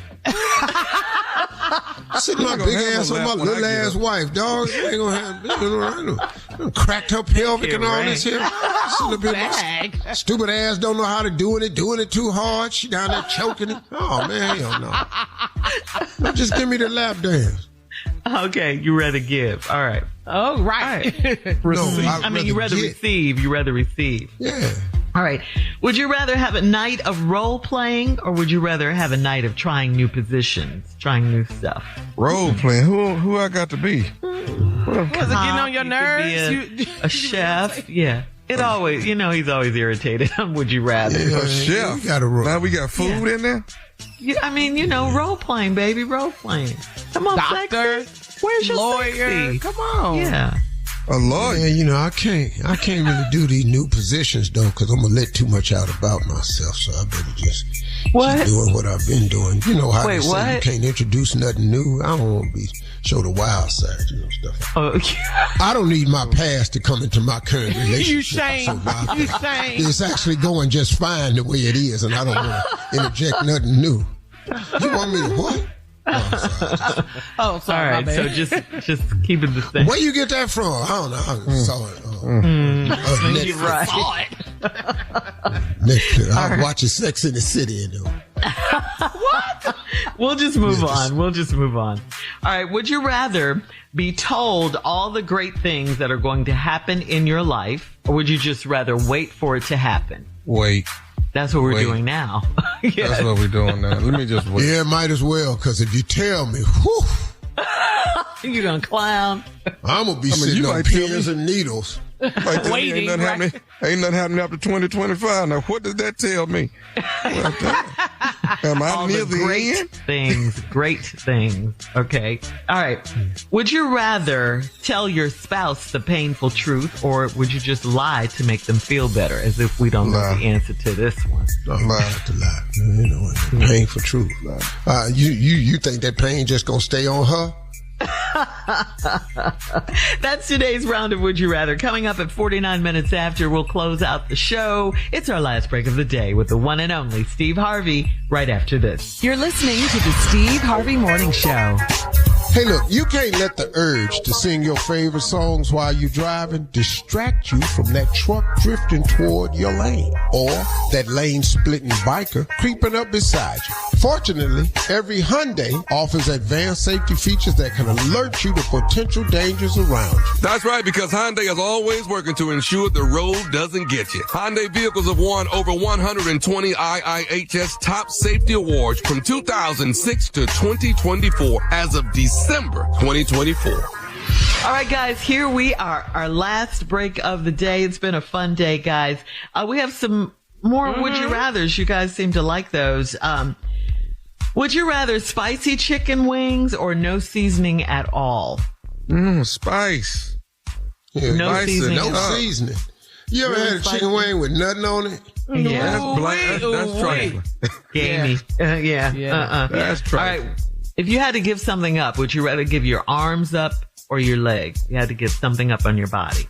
Sitting my I'm not big gonna have ass no on my lap when little I get ass up. wife, dog. You ain't gonna have cracked her pelvic and all this here. Sitting up here, my stupid ass don't know how to doing it too hard. She down there choking it. Oh man, hell no. No, just give me the lap dance. Okay, you rather give. All right. Oh, right. Receive. No, I mean, you rather receive. You rather receive. Yeah. All right. Would you rather have a night of role playing or would you rather have a night of trying new positions, trying new stuff? Role playing. Who I got to be? Was it getting on your You nerves? could be a chef. Yeah. It always, he's always irritated on Would You Rather. A chef. We got a roll. Now we got food in there? I mean, role playing, baby, role playing. Come on, Doctor, sexy. Where's your lawyer. sexy? Come on. Yeah. A lawyer. Yeah, I can't really do these new positions though, because I'm gonna let too much out about myself. So I better just keep doing what I've been doing. You know how they say you can't introduce nothing new. I don't want to show the wild side, stuff. Oh, yeah. I don't need my past to come into my current relationship. You shame. You shame. It's actually going just fine the way it is, and I don't want to interject nothing new. You want me to what? Oh, sorry. All right, so just keep it the same. Where you get that from? I don't know. I saw it. You're right. Saw it. Netflix. I was watching Sex in the City. What? We'll just move on. All right. Would you rather be told all the great things that are going to happen in your life, or would you just rather wait for it to happen? Wait. That's what we're doing now. Yes. That's what we're doing now. Let me just wait. Yeah, might as well, because if you tell me, whew, you gonna clown. I'm going to be sitting on pins and needles. Like Waiting, ain't nothing happening after 2025. Now, what does that tell me? Am I all near the the great end? great things. Okay. All right. Would you rather tell your spouse the painful truth, or would you just lie to make them feel better, as if we don't know the answer to this one? Lie to lie. Painful truth. You think that pain just going to stay on her? That's today's round of Would You Rather. Coming up at 49 minutes after, we'll close out the show. It's our last break of the day with the one and only Steve Harvey right after this. You're listening to the Steve Harvey Morning Show. Hey, look, you can't let the urge to sing your favorite songs while you're driving distract you from that truck drifting toward your lane or that lane-splitting biker creeping up beside you. Fortunately, every Hyundai offers advanced safety features that can alert you to potential dangers around you. That's right, because Hyundai is always working to ensure the road doesn't get you. Hyundai vehicles have won over 120 IIHS Top Safety Awards from 2006 to 2024 as of December 2024. All right, guys, here we are, our last break of the day. It's been a fun day, guys. We have some more Would You Rathers. You guys seem to like those. Would you rather spicy chicken wings or no seasoning at all? Spice. Yeah, No seasoning. No seasoning. You ever had a chicken wing with nothing on it? Yeah. That's bland. That's trifling. Gamey. Yeah. That's trifling. All right. If you had to give something up, would you rather give your arms up or your legs? You had to give something up on your body.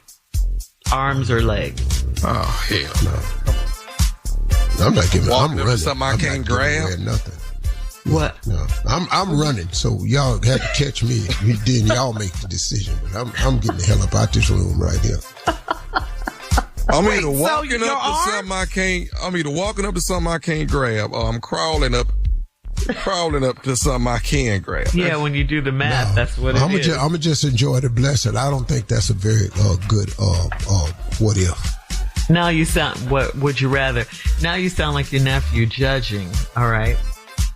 Arms or legs? Oh, hell no. I'm not giving. Walking I'm up to running. something I I'm can't not grab? giving away nothing. What? No, I'm running. So y'all have to catch me. Then y'all make the decision. But I'm getting the hell up out this room right here. I'm either walking your up to arms? something I can't. I'm either walking up to something I can't grab, or I'm crawling up to something I can grab. Yeah, when you do the math, No, that's what it is. I'm gonna just enjoy the blessing. I don't think that's a very good what if. Now you sound, what would you rather? Now you sound like your nephew judging, all right?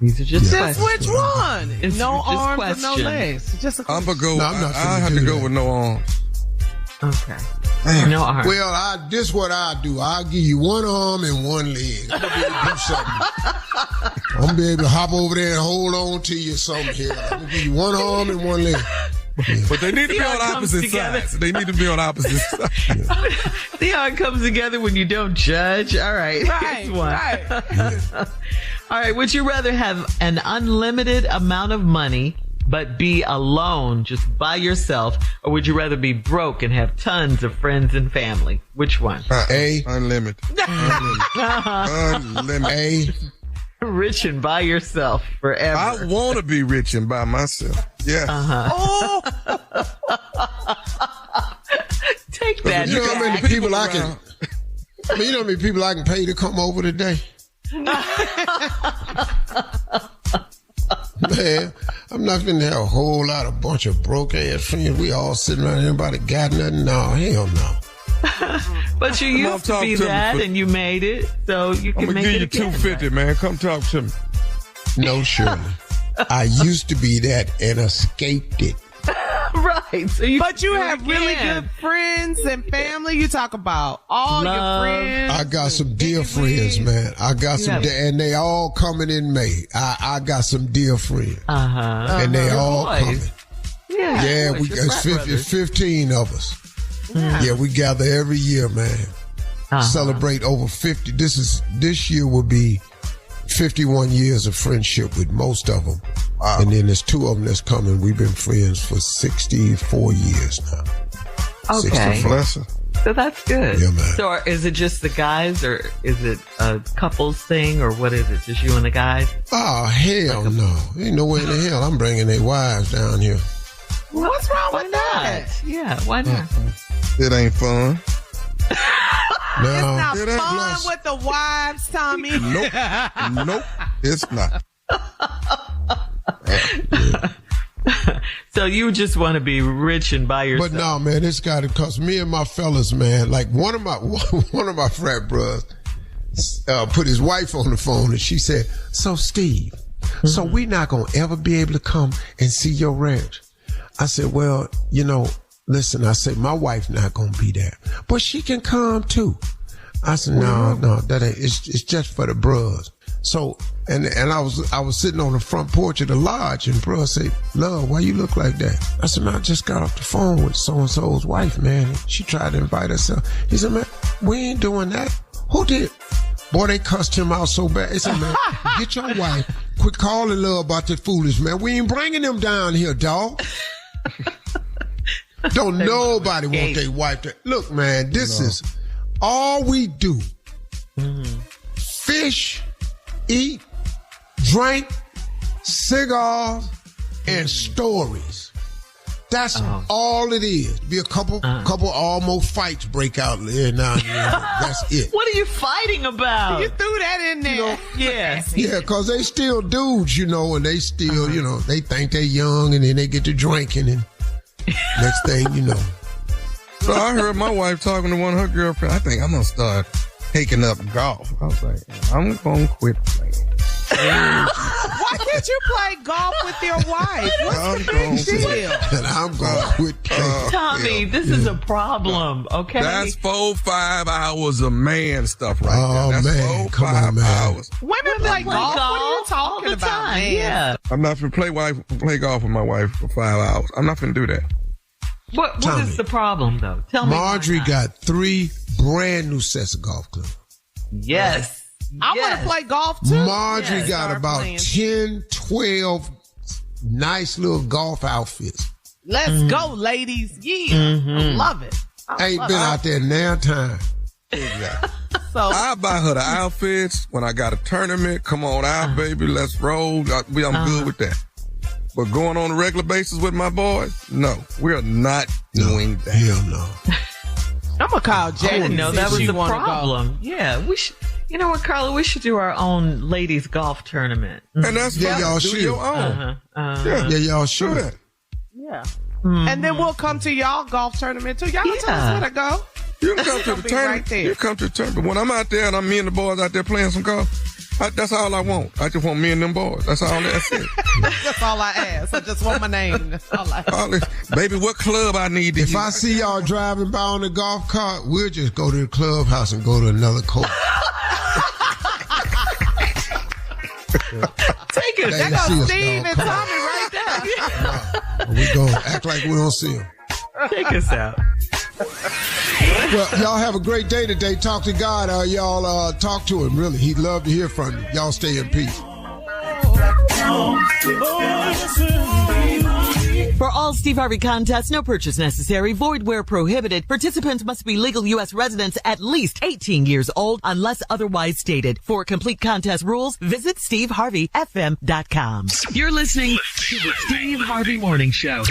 These are just Just questions. which one? It's No just arms and no questions. legs. Just a I'm gonna go. No, I'm not I finna have do to go that. with no arms. Okay. No arms. Well, this what I do. I'll give you one arm and one leg. I'm gonna be able to do something. I'm gonna be able to hop over there and hold on to you or something here. I'm gonna give you one arm and one leg. Yeah. But they need to See be how on it comes opposite together? sides. They need to be on opposite sides. See how it comes together when you don't judge? All right. Right, Here's one. right. All right. Would you rather have an unlimited amount of money but be alone, just by yourself, or would you rather be broke and have tons of friends and family? Which one? Unlimited. Unlimited. Rich and by yourself forever. I want to be rich and by myself. Yeah. Oh, Take that. You know how many back. people I can? I mean, you know how many people I can pay to come over today? Man, I'm not gonna have a whole lot of bunch of broke ass friends. We all sitting around here, everybody got nothing. No, hell no. But you Come on, used to talk be to me, that, but- and you made it, so you I'm can gonna make give it you again. $250, man. Come talk to me. No, Shirley. I used to be that and escaped it. Right. So you. but you do it have really again. good friends and family. You talk about all Love. your friends. I got some dear Big friends, wigs. man. I got some, Yeah. and they all coming in May. I got some dear friends, and they Your all boys. coming. Yeah. Yeah, boys, we your got frat 50, brothers. 15 of us. Yeah, we gather every year, man. Celebrate over 50. This year will be 51 years of friendship with most of them. Wow. And then there's two of them that's coming. We've been friends for 64 years now. Okay. 64. Bless her. So that's good. Yeah, man. So is it just the guys, or is it a couples thing, or what is it? Just you and the guys? Oh, hell no. Ain't no way in the hell I'm bringing their wives down here. What's wrong Why with not? that? Yeah, why not? It ain't fun. No. It's not It ain't fun blessed. with the wives, Tommy. Nope, it's not. So you just want to be rich and by yourself? But no, man, it's got to, cause me and my fellas, man, like one of my frat brothers put his wife on the phone and she said, "So Steve, so we not gonna ever be able to come and see your ranch." I said, "Well, you know, listen," I said, "my wife not gonna be there, but she can come too." I said, "No, that ain't. It's just for the bros." So, and I was sitting on the front porch of the lodge, and bro said, "Love, why you look like that?" I said, "Man, I just got off the phone with so and so's wife, man. She tried to invite herself." He said, "Man, we ain't doing that." Who did? Boy, they cussed him out so bad. He said, "Man, get your wife. Quit calling Love about that foolish, man. We ain't bringing them down here, dog." Don't nobody want their wife to. Look, man, this is all we do. Fish, eat, drink, cigars, and stories. That's all it is. Be a couple almost fights break out every now and then. That's it. What are you fighting about? You threw that in there. Yes. Yeah, because they still dudes, and they still, they think they're young, and then they get to drinking, and next thing you know. So I heard my wife talking to one of her girlfriends. I think I'm going to start taking up golf. I was like, I'm going to quit playing. Why can't you play golf with your wife? What's the big deal? And I'm going to quit playing. Tommy, this is a problem, okay? That's 4-5 hours of man stuff right there. That's man, come on, man. hours. Women play golf? What are you talking about, man? Yeah. I'm not going to play golf with my wife for 5 hours. I'm not going to do that. What is the problem, though? Tell me. Marjorie got 3 brand new sets of golf clubs. Yes. I want to play golf, too. Marjorie got about 10, 12 nice little golf outfits. Let's go, ladies. Yeah. I love it. Ain't been out there now time. Exactly. So I buy her the outfits when I got a tournament. Come on out, baby. Let's roll. I'm good with that. But going on a regular basis with my boys, no. We're not doing that. Hell no. I'm going to call Jack. I didn't know that was the the problem. Yeah, we should. You know what, Carla? We should do our own ladies golf tournament. And that's fine. y'all do should. your own. Yeah, y'all should. Yeah. And then we'll come to y'all golf tournament too. Y'all tell us where to go. You can come to the tournament. Right there. You come to the tournament. When I'm out there and me and the boys out there playing some golf, that's all I want. I just want me and them boys. That's all that's it. That's all I ask. I just want my name. That's all I ask. Baby, what club I need to If I see y'all driving by on the golf cart, we'll just go to the clubhouse and go to another course. Take it. There go Steve and Tommy right there. We gonna act like we don't see them. Take us out. Well, y'all have a great day today. Talk to God. Y'all talk to him, really. He'd love to hear from you. Y'all stay in peace. For all Steve Harvey contests, no purchase necessary, void where prohibited. Participants must be legal U.S. residents at least 18 years old unless otherwise stated. For complete contest rules, visit SteveHarveyFM.com. You're listening to the Steve Harvey Morning Show.